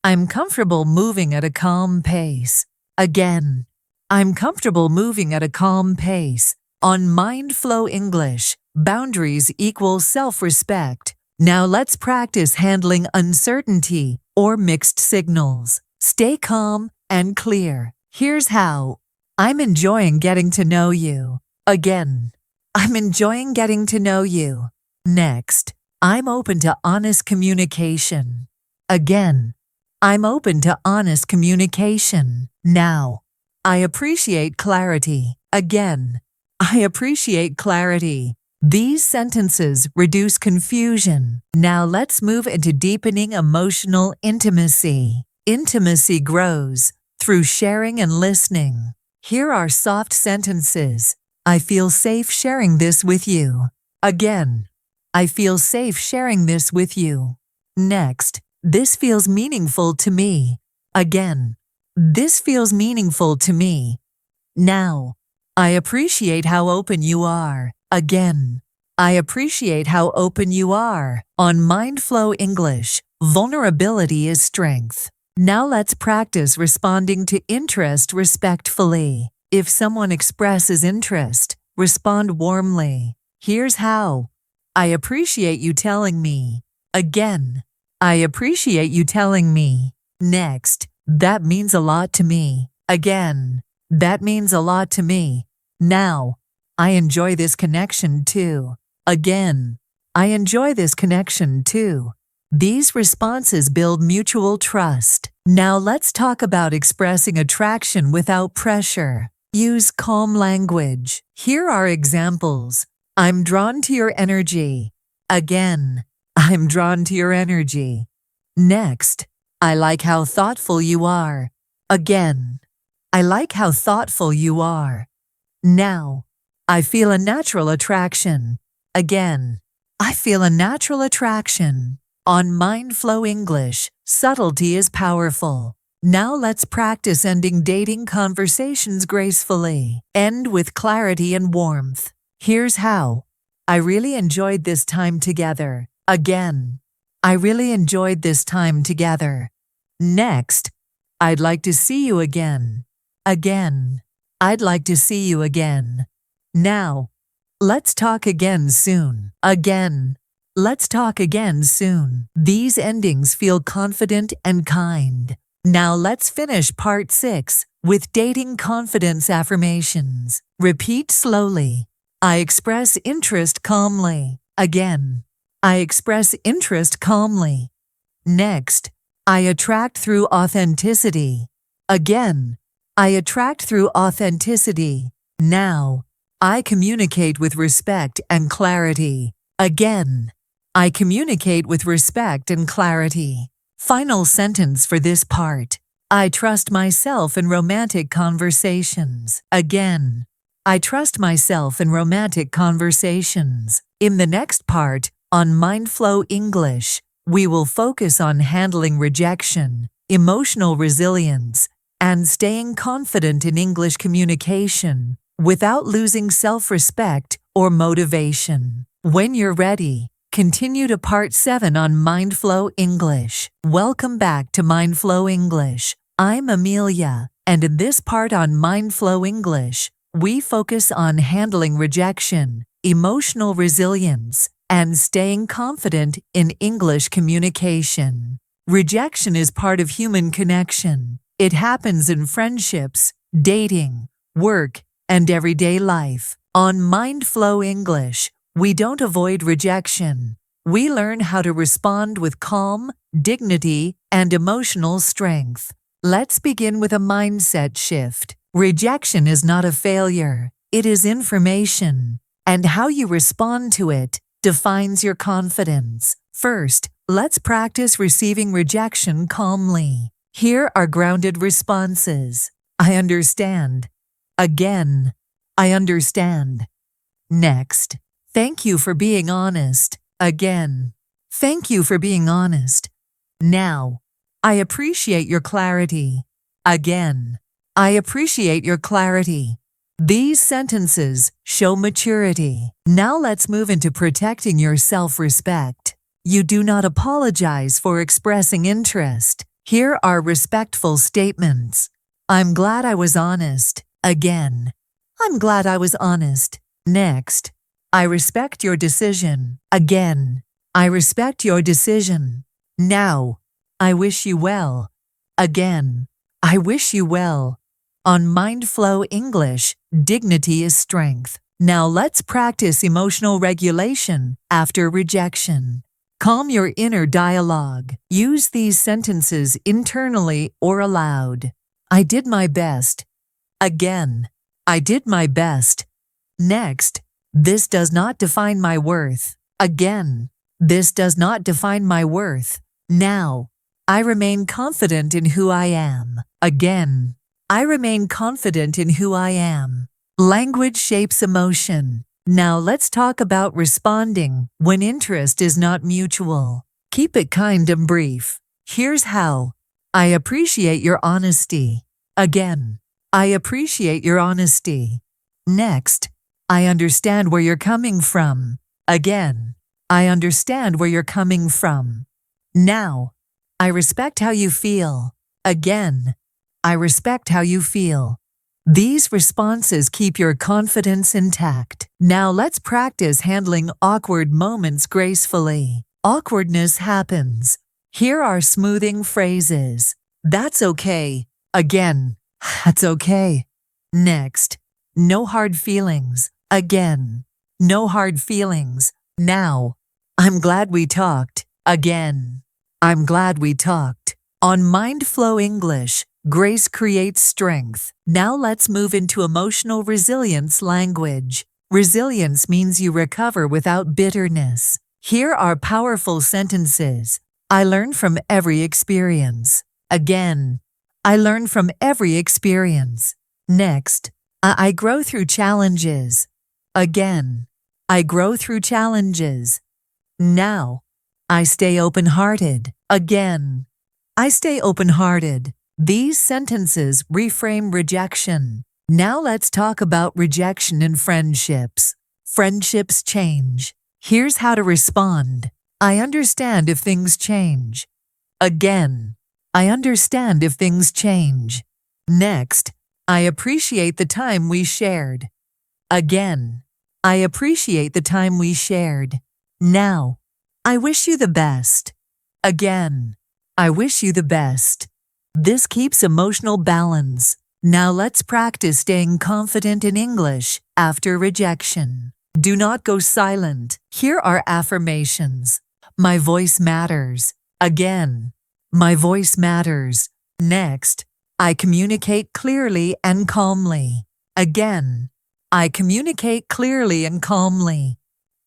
I'm comfortable moving at a calm pace. Again. I'm comfortable moving at a calm pace. On MindFlow English, boundaries equal self-respect. Now let's practice handling uncertainty or mixed signals. Stay calm and clear. Here's how. I'm enjoying getting to know you. Again. I'm enjoying getting to know you. Next, I'm open to honest communication. Again, I'm open to honest communication. Now, I appreciate clarity. Again, I appreciate clarity. These sentences reduce confusion. Now let's move into deepening emotional intimacy. Intimacy grows through sharing and listening. Here are soft sentences. I feel safe sharing this with you. Again, I feel safe sharing this with you. Next, this feels meaningful to me. Again, this feels meaningful to me. Now, I appreciate how open you are. Again, I appreciate how open you are. On MindFlow English, vulnerability is strength. Now let's practice responding to interest respectfully. If someone expresses interest, respond warmly. Here's how. I appreciate you telling me. Again, I appreciate you telling me. Next, that means a lot to me. Again, that means a lot to me. Now, I enjoy this connection too. Again, I enjoy this connection too. These responses build mutual trust. Now let's talk about expressing attraction without pressure. Use calm language. Here are examples. I'm drawn to your energy. Again, I'm drawn to your energy. Next, I like how thoughtful you are. Again, I like how thoughtful you are. Now, I feel a natural attraction. Again, I feel a natural attraction. On MindFlow English, subtlety is powerful. Now let's practice ending dating conversations gracefully. End with clarity and warmth. Here's how. I really enjoyed this time together. Again, I really enjoyed this time together. Next, I'd like to see you again. Again, I'd like to see you again. Now, let's talk again soon. Again, let's talk again soon. These endings feel confident and kind. Now let's finish part 6 with dating confidence affirmations. Repeat slowly. I express interest calmly. Again, I express interest calmly. Next, I attract through authenticity. Again, I attract through authenticity. Now, I communicate with respect and clarity. Again, I communicate with respect and clarity. Final sentence for this part. I trust myself in romantic conversations. Again, I trust myself in romantic conversations. In the next part, on MindFlow English, we will focus on handling rejection, emotional resilience, and staying confident in English communication without losing self-respect or motivation. When you're ready, continue to part 7 on MindFlow English. Welcome back to MindFlow English. I'm Amelia, and in this part on MindFlow English, we focus on handling rejection, emotional resilience, and staying confident in English communication. Rejection is part of human connection. It happens in friendships, dating, work, and everyday life. On MindFlow English, we don't avoid rejection. We learn how to respond with calm, dignity, and emotional strength. Let's begin with a mindset shift. Rejection is not a failure. It is information. And how you respond to it defines your confidence. First, let's practice receiving rejection calmly. Here are grounded responses. I understand. Again, I understand. Next, thank you for being honest. Again, thank you for being honest. Now, I appreciate your clarity. Again, I appreciate your clarity. These sentences show maturity. Now let's move into protecting your self-respect. You do not apologize for expressing interest. Here are respectful statements. I'm glad I was honest. Again, I'm glad I was honest. Next, I respect your decision. Again, I respect your decision. Now, I wish you well. Again, I wish you well. On MindFlow English, dignity is strength. Now let's practice emotional regulation after rejection. Calm your inner dialogue. Use these sentences internally or aloud. I did my best. Again. I did my best. Next. This does not define my worth. Again. This does not define my worth. Now. I remain confident in who I am. Again. I remain confident in who I am. Language shapes emotion. Now let's talk about responding when interest is not mutual. Keep it kind and brief. Here's how. I appreciate your honesty. Again. I appreciate your honesty. Next. I understand where you're coming from. Again. I understand where you're coming from. Now. I respect how you feel. Again. I respect how you feel. These responses keep your confidence intact. Now let's practice handling awkward moments gracefully. Awkwardness happens. Here are smoothing phrases. That's okay. Again. That's okay. Next. No hard feelings. Again. No hard feelings. Now. I'm glad we talked. Again. I'm glad we talked. On MindFlow English, grace creates strength. Now let's move into emotional resilience language. Resilience means you recover without bitterness. Here are powerful sentences. I learn from every experience. Again. I learn from every experience. Next. I grow through challenges. Again. I grow through challenges. Now. I stay open-hearted. Again. I stay open-hearted. These sentences reframe rejection. Now let's talk about rejection in friendships. Friendships change. Here's how to respond. I understand if things change. Again. I understand if things change. Next. I appreciate the time we shared. Again. I appreciate the time we shared. Now. I wish you the best. Again. I wish you the best. This keeps emotional balance. Now let's practice staying confident in English after rejection. Do not go silent. Here are affirmations. My voice matters. Again. My voice matters. Next. I communicate clearly and calmly. Again. I communicate clearly and calmly.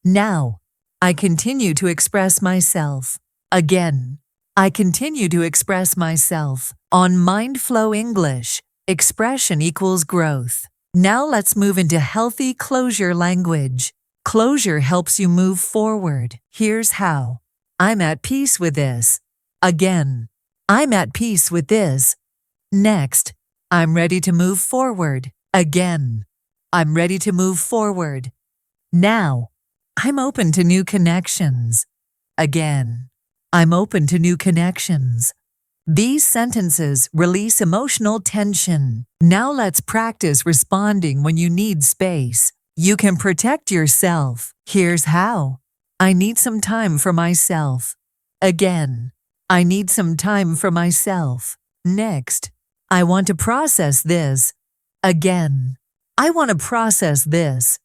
Now. I continue to express myself. Again. I continue to express myself. On MindFlow English, expression equals growth. Now let's move into healthy closure language. Closure helps you move forward. Here's how. I'm at peace with this. Again. I'm at peace with this. Next. I'm ready to move forward. Again. I'm ready to move forward. Now. I'm open to new connections. Again. I'm open to new connections. These sentences release emotional tension. Now let's practice responding when you need space. You can protect yourself. Here's how. I need some time for myself. Again. I need some time for myself. Next. I want to process this. Again. I want to process this.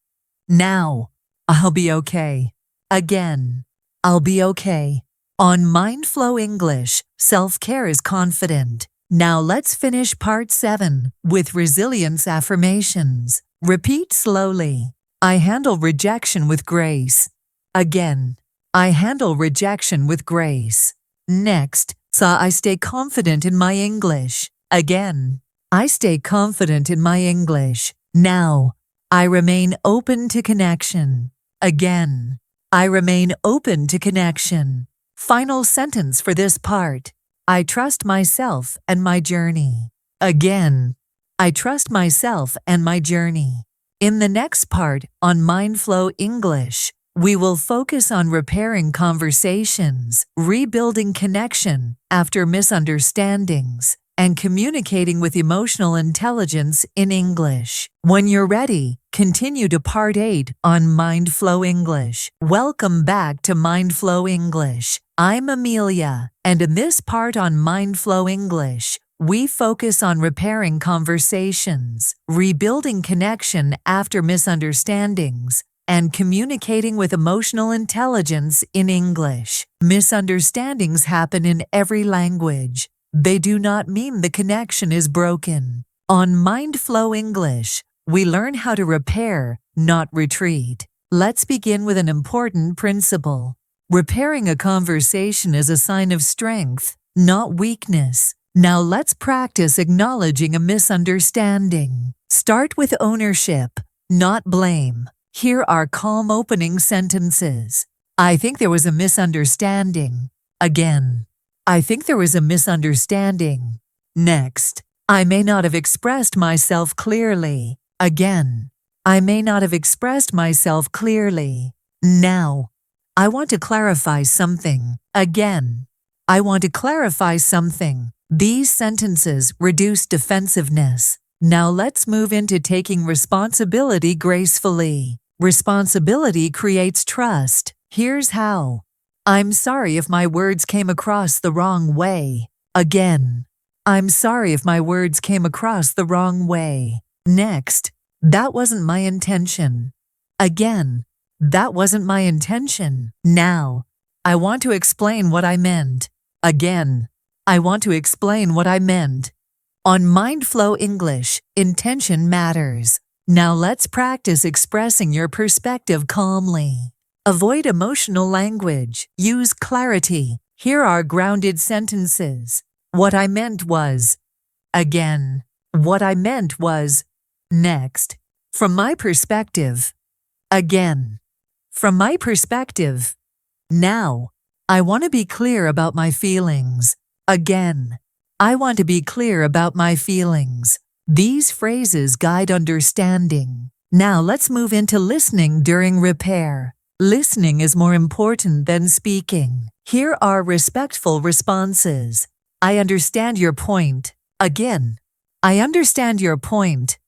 Now. I'll be okay. Again. I'll be okay. On MindFlow English, self-care is confident. Now let's finish part 7 with resilience affirmations. Repeat slowly. I handle rejection with grace. Again. I handle rejection with grace. Next. I stay confident in my English. Again. I stay confident in my English. Now. I remain open to connection. Again. I remain open to connection. Final sentence for this part. I trust myself and my journey. Again. I trust myself and my journey. In the next part on MindFlow English, we will focus on repairing conversations, rebuilding connection after misunderstandings, and communicating with emotional intelligence in English. When you're ready, continue to Part 8 on MindFlow English. Welcome back to MindFlow English. I'm Amelia, and in this part on MindFlow English, we focus on repairing conversations, rebuilding connection after misunderstandings, and communicating with emotional intelligence in English. Misunderstandings happen in every language. They do not mean the connection is broken. On MindFlow English, we learn how to repair, not retreat. Let's begin with an important principle. Repairing a conversation is a sign of strength, not weakness. Now let's practice acknowledging a misunderstanding. Start with ownership, not blame. Here are calm opening sentences. I think there was a misunderstanding. Again. I think there was a misunderstanding. Next. I may not have expressed myself clearly. Again. I may not have expressed myself clearly. Now. I want to clarify something. Again. I want to clarify something. These sentences reduce defensiveness. Now let's move into taking responsibility gracefully. Responsibility creates trust. Here's how. I'm sorry if my words came across the wrong way. Again. I'm sorry if my words came across the wrong way. Next. That wasn't my intention. Again. That wasn't my intention. Now. I want to explain what I meant. Again. I want to explain what I meant. On MindFlow English, intention matters. Now let's practice expressing your perspective calmly. Avoid emotional language. Use clarity. Here are grounded sentences. What I meant was. Again. What I meant was. Next. From my perspective. Again. From my perspective. Now. I want to be clear about my feelings. Again. I want to be clear about my feelings. These phrases guide understanding. Now let's move into listening during repair. Listening is more important than speaking. Here are respectful responses. I understand your point. Again. I understand your point.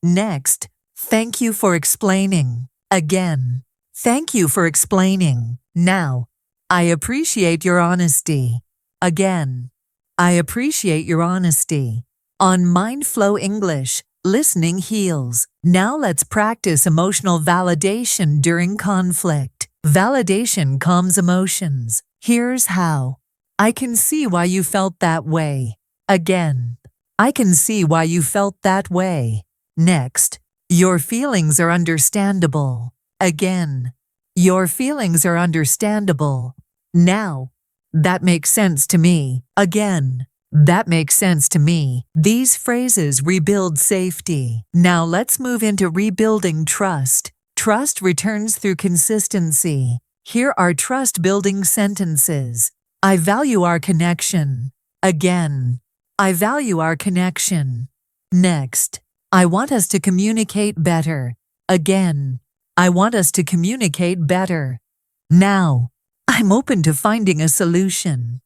Next. Thank you for explaining. Again. Thank you for explaining. Now. I appreciate your honesty. Again. I appreciate your honesty. On MindFlow English, listening heals. Now let's practice emotional validation during conflict. Validation calms emotions. Here's how. I can see why you felt that way. Again. I can see why you felt that way. Next. Your feelings are understandable. Again. Your feelings are understandable. Now. That makes sense to me. Again. That makes sense to me. These phrases rebuild safety. Now let's move into rebuilding trust. Trust returns through consistency. Here are trust-building sentences. I value our connection. Again. I value our connection. Next. I want us to communicate better. Again. I want us to communicate better. Now. I'm open to finding a solution.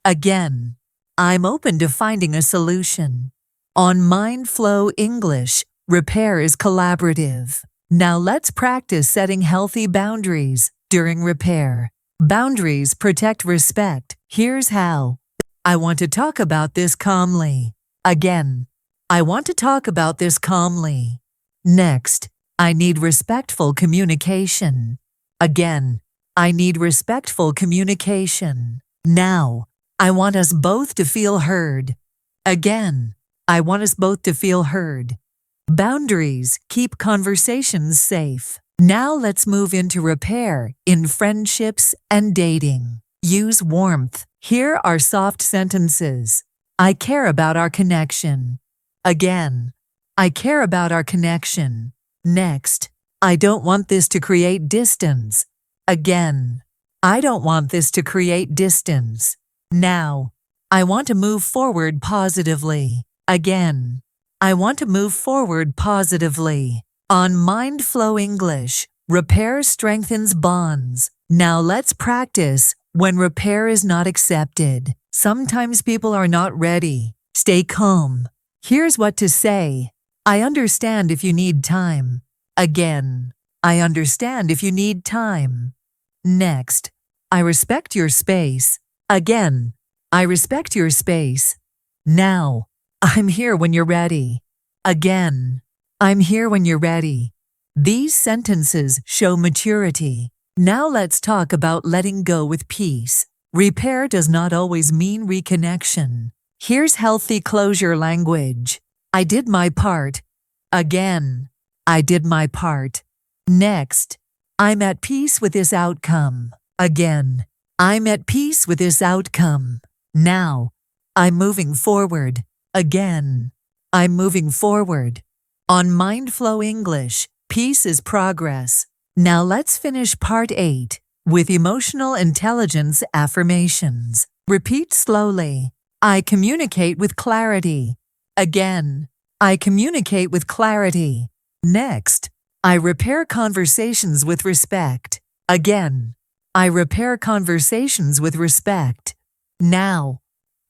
Again. I'm open to finding a solution. On MindFlow English, repair is collaborative. Now let's practice setting healthy boundaries during repair. Boundaries protect respect. Here's how. I want to talk about this calmly. Again. I want to talk about this calmly. Next. I need respectful communication. Again. I need respectful communication. Now. I want us both to feel heard. Again. I want us both to feel heard. Boundaries keep conversations safe. Now let's move into repair in friendships and dating. Use warmth. Here are soft sentences. I care about our connection. Again. I care about our connection. Next. I don't want this to create distance. Again. I don't want this to create distance. Now. I want to move forward positively. Again. I want to move forward positively. On MindFlow English, repair strengthens bonds. Now let's practice when repair is not accepted. Sometimes people are not ready. Stay calm. Here's what to say. I understand if you need time. Again. I understand if you need time. Next. I respect your space. Again. I respect your space. Now, I'm here when you're ready. Again, I'm here when you're ready. These sentences show maturity. Now let's talk about letting go with peace. Repair does not always mean reconnection. Here's healthy closure language. I did my part. Again, I did my part. Next, I'm at peace with this outcome. Again, I'm at peace with this outcome. Now, I'm moving forward. Again, I'm moving forward. On MindFlow English, peace is progress. Now let's finish part 8 with emotional intelligence affirmations. Repeat slowly. I communicate with clarity. Again, I communicate with clarity. Next, I repair conversations with respect. Again, I repair conversations with respect. Now,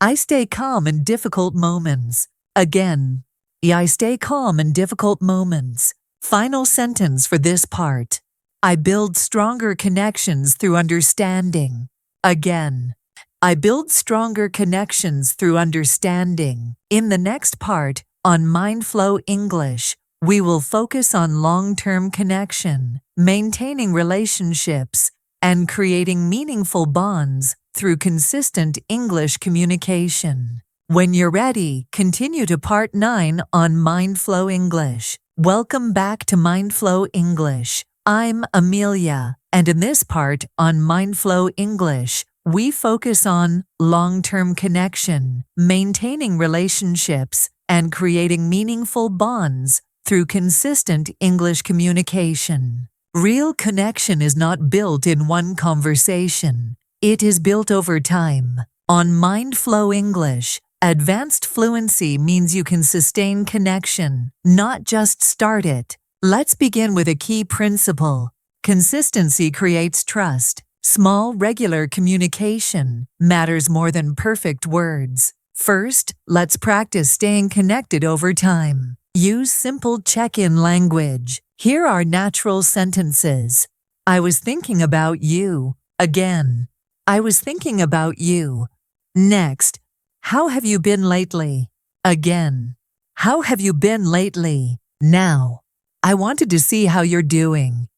I stay calm in difficult moments. Again, I stay calm in difficult moments. Final sentence for this part. I build stronger connections through understanding. Again, I build stronger connections through understanding. In the next part, on MindFlow English, we will focus on long-term connection, maintaining relationships, and creating meaningful bonds through consistent English communication. When you're ready, continue to part 9 on MindFlow English. Welcome back to MindFlow English. I'm Amelia, and in this part on MindFlow English, we focus on long-term connection, maintaining relationships, and creating meaningful bonds through consistent English communication. Real connection is not built in one conversation. It is built over time. On MindFlow English, advanced fluency means you can sustain connection, not just start it. Let's begin with a key principle. Consistency creates trust. Small, regular communication matters more than perfect words. First, let's practice staying connected over time. Use simple check-in language. Here are natural sentences. I was thinking about you. Again, I was thinking about you. Next, how have you been lately? Again, how have you been lately? Now, I wanted to see how you're doing.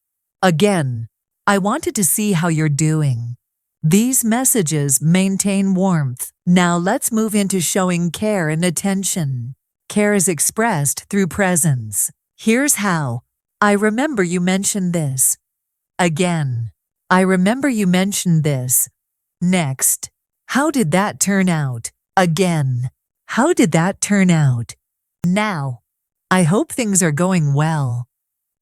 Again, I wanted to see how you're doing. These messages maintain warmth. Now let's move into showing care and attention. Care is expressed through presence. Here's how. I remember you mentioned this. Again, I remember you mentioned this. Next, how did that turn out? Again, how did that turn out? Now, I hope things are going well.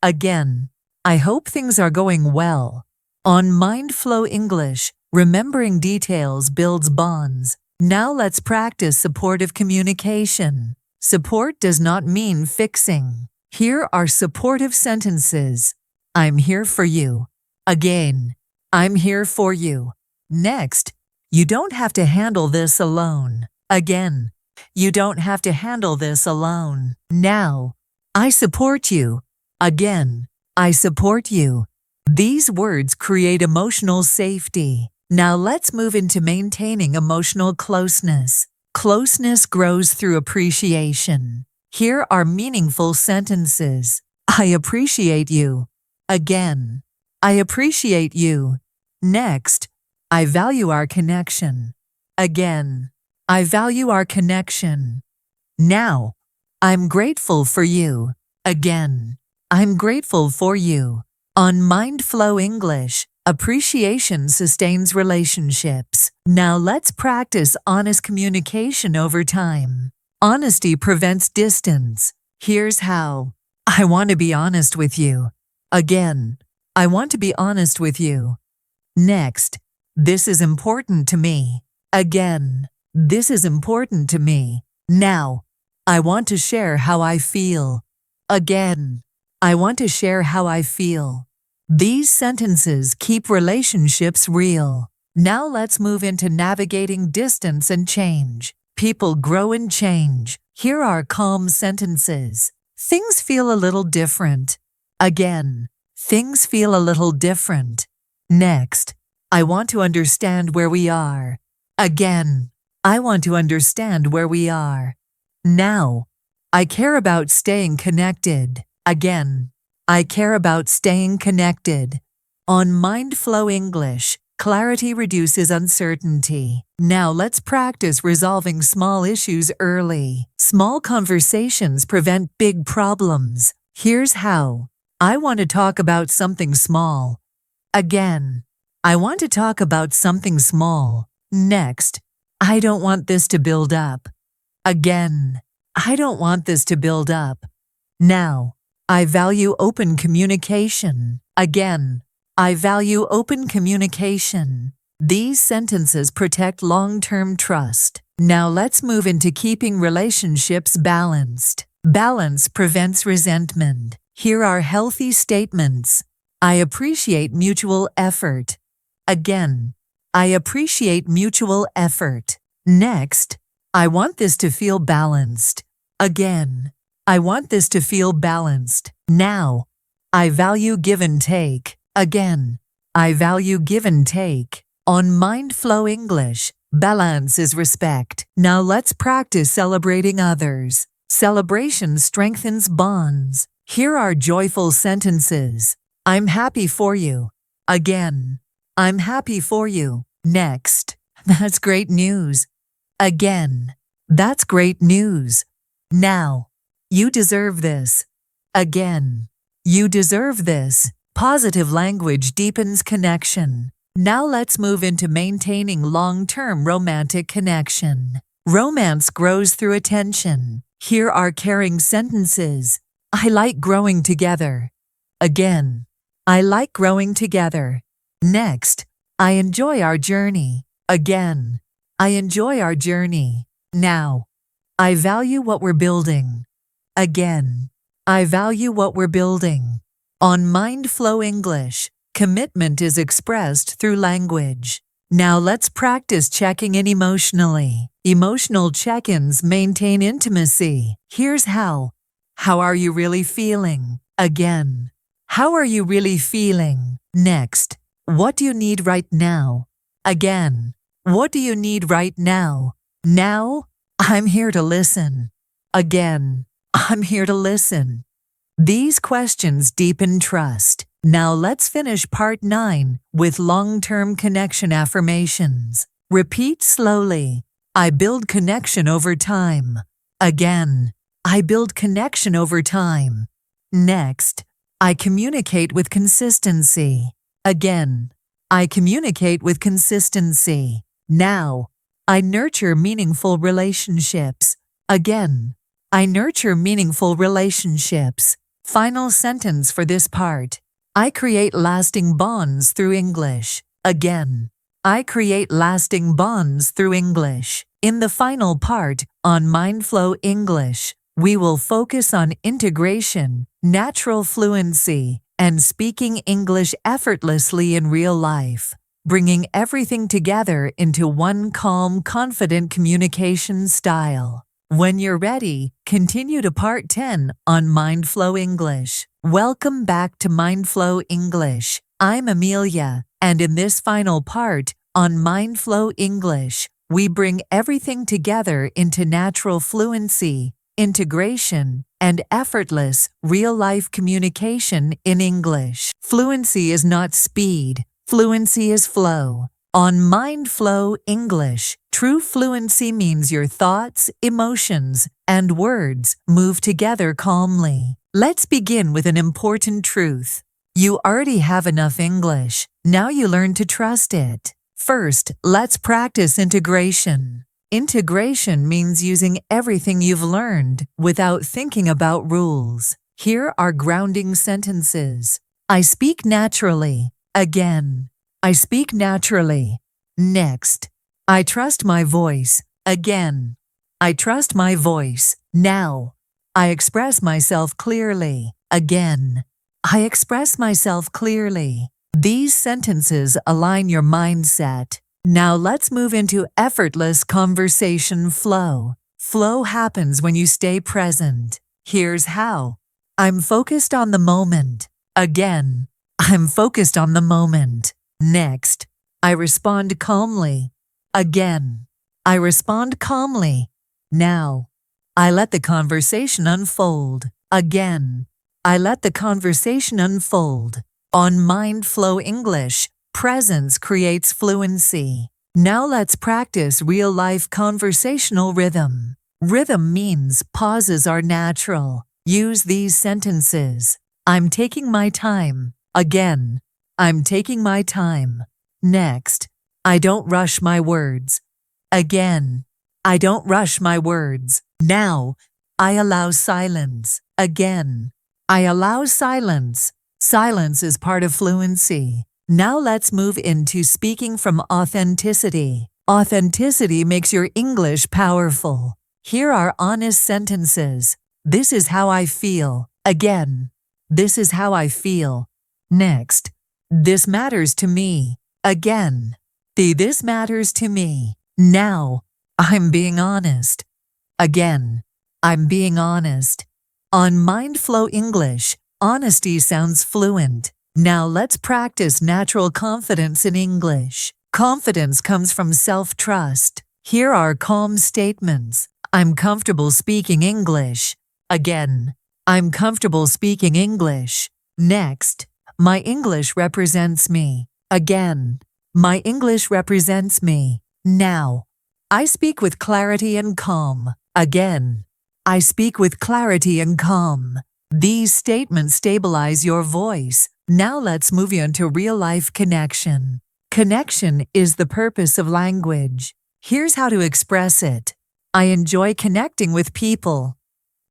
Again, I hope things are going well. On MindFlow English, remembering details builds bonds. Now let's practice supportive communication. Support does not mean fixing. Here are supportive sentences. I'm here for you. Again, I'm here for you. Next, you don't have to handle this alone. Again, you don't have to handle this alone. Now, I support you. Again, I support you. These words create emotional safety. Now let's move into maintaining emotional closeness. Closeness grows through appreciation. Here are meaningful sentences. I appreciate you. Again, I appreciate you. Next, I value our connection. Again, I value our connection. Now, I'm grateful for you. Again, I'm grateful for you. On MindFlow English, appreciation sustains relationships. Now let's practice honest communication over time. Honesty prevents distance. Here's how. I want to be honest with you. Again, I want to be honest with you. Next, this is important to me. Again, this is important to me. Now, I want to share how I feel. Again, I want to share how I feel. These sentences keep relationships real. Now let's move into navigating distance and change. People grow and change. Here are calm sentences. Things feel a little different. Again, things feel a little different. Next, I want to understand where we are. Again, I want to understand where we are. Now. I care about staying connected. Again. I care about staying connected. On MindFlow English, clarity reduces uncertainty. Now let's practice resolving small issues early. Small conversations prevent big problems. Here's how. I want to talk about something small. Again. I want to talk about something small. Next. I don't want this to build up. Again. I don't want this to build up. Now. I value open communication. Again. I value open communication. These sentences protect long-term trust. Now let's move into keeping relationships balanced. Balance prevents resentment. Here are healthy statements. I appreciate mutual effort. Again. I appreciate mutual effort. Next. I want this to feel balanced. Again. I want this to feel balanced. Now. I value give and take. Again. I value give and take. On MindFlow English, balance is respect. Now let's practice celebrating others. Celebration strengthens bonds. Here are joyful sentences. I'm happy for you. Again. I'm happy for you. Next. That's great news. Again. That's great news. Now. You deserve this. Again. You deserve this. Positive language deepens connection. Now let's move into maintaining long-term romantic connection. Romance grows through attention. Here are caring sentences. I like growing together. Again. I like growing together. Next. I enjoy our journey. Again. I enjoy our journey. Now. I value what we're building. Again. I value what we're building. On MindFlow English, commitment is expressed through language. Now let's practice checking in emotionally. Emotional check-ins maintain intimacy. Here's how. How are you really feeling? Again. How are you really feeling? Next. What do you need right now? Again. What do you need right now? Now. I'm here to listen. Again. I'm here to listen. These questions deepen trust. Now let's finish part 9 with long-term connection affirmations. Repeat slowly. I build connection over time. Again. I build connection over time. Next. I communicate with consistency. Again. I communicate with consistency. Now. I nurture meaningful relationships. Again. I nurture meaningful relationships. Final sentence for this part. I create lasting bonds through English. Again. I create lasting bonds through English. In the final part, on MindFlow English, we will focus on integration, natural fluency, and speaking English effortlessly in real life, bringing everything together into one calm, confident communication style. When you're ready, continue to part 10 on MindFlow English. Welcome back to MindFlow English. I'm Amelia, and in this final part on MindFlow English, we bring everything together into natural fluency, integration, and effortless, real-life communication in English. Fluency is not speed. Fluency is flow. On MindFlow English, true fluency means your thoughts, emotions, and words move together calmly. Let's begin with an important truth. You already have enough English. Now you learn to trust it. First, let's practice integration. Integration means using everything you've learned without thinking about rules. Here are grounding sentences. I speak naturally. Again. I speak naturally. Next. I trust my voice. Again. I trust my voice. Now. I express myself clearly. Again. I express myself clearly. These sentences align your mindset. Now let's move into effortless conversation flow. Flow happens when you stay present. Here's how. I'm focused on the moment. Again. I'm focused on the moment. Next. I respond calmly. Again. I respond calmly. Now, I let the conversation unfold. Again, I let the conversation unfold. On MindFlow English, presence creates fluency. Now let's practice real-life conversational rhythm. Rhythm means pauses are natural. Use these sentences. I'm taking my time. Again, I'm taking my time. Next, I don't rush my words. Again, I don't rush my words. Now, I allow silence. Again, I allow silence. Silence is part of fluency. Now let's move into speaking from authenticity. Authenticity makes your English powerful. Here are honest sentences. This is how I feel. Again, this is how I feel. Next, this matters to me. Again, this matters to me. Now, I'm being honest. Again, I'm being honest. On MindFlow English, honesty sounds fluent. Now let's practice natural confidence in English. Confidence comes from self-trust. Here are calm statements. I'm comfortable speaking English. Again, I'm comfortable speaking English. Next, my English represents me. Again, my English represents me. Now, I speak with clarity and calm. Again, I speak with clarity and calm. These statements stabilize your voice. Now let's move into real-life connection. Connection is the purpose of language. Here's how to express it. I enjoy connecting with people.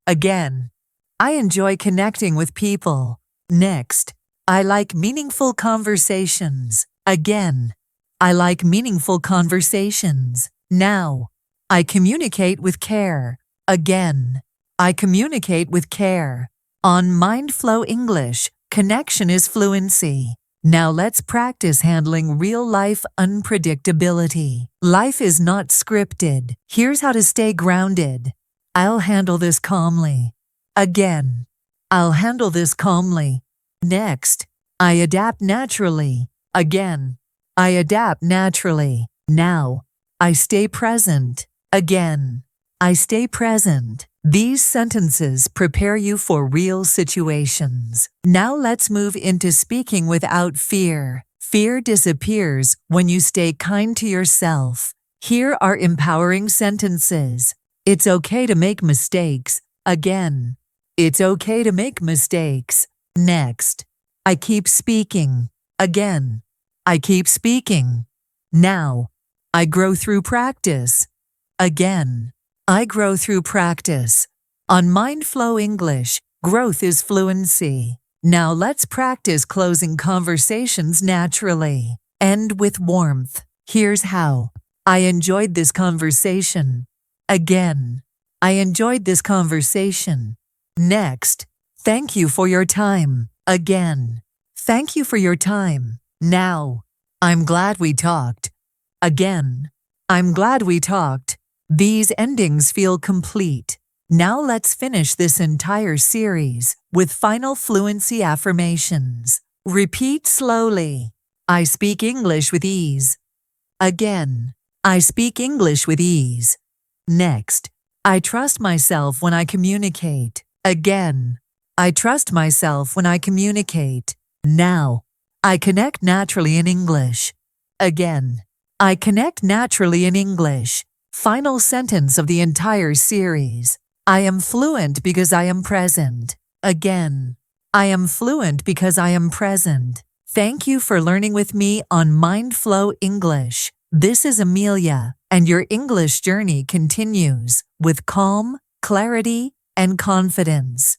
Again, I enjoy connecting with people. Next, I like meaningful conversations. Again, I like meaningful conversations. Now, I communicate with care. Again, I communicate with care. On MindFlow English, connection is fluency. Now let's practice handling real-life unpredictability. Life is not scripted. Here's how to stay grounded. I'll handle this calmly. Again, I'll handle this calmly. Next, I adapt naturally. Again, I adapt naturally. Now, I stay present. Again, I stay present. These sentences prepare you for real situations. Now let's move into speaking without fear. Fear disappears when you stay kind to yourself. Here are empowering sentences. It's okay to make mistakes. Again, it's okay to make mistakes. Next, I keep speaking. Again, I keep speaking. Now, I grow through practice. Again, I grow through practice. On MindFlow English, growth is fluency. Now let's practice closing conversations naturally. End with warmth. Here's how. I enjoyed this conversation. Again, I enjoyed this conversation. Next, thank you for your time. Again, thank you for your time. Now, I'm glad we talked. Again, I'm glad we talked. These endings feel complete. Now let's finish this entire series with final fluency affirmations. Repeat slowly. I speak English with ease. Again, I speak English with ease. Next, I trust myself when I communicate. Again, I trust myself when I communicate. Now, I connect naturally in English. Again, I connect naturally in English. Final sentence of the entire series. I am fluent because I am present. Again, I am fluent because I am present. Thank you for learning with me on MindFlow English. This is Amelia, and your English journey continues with calm, clarity, and confidence.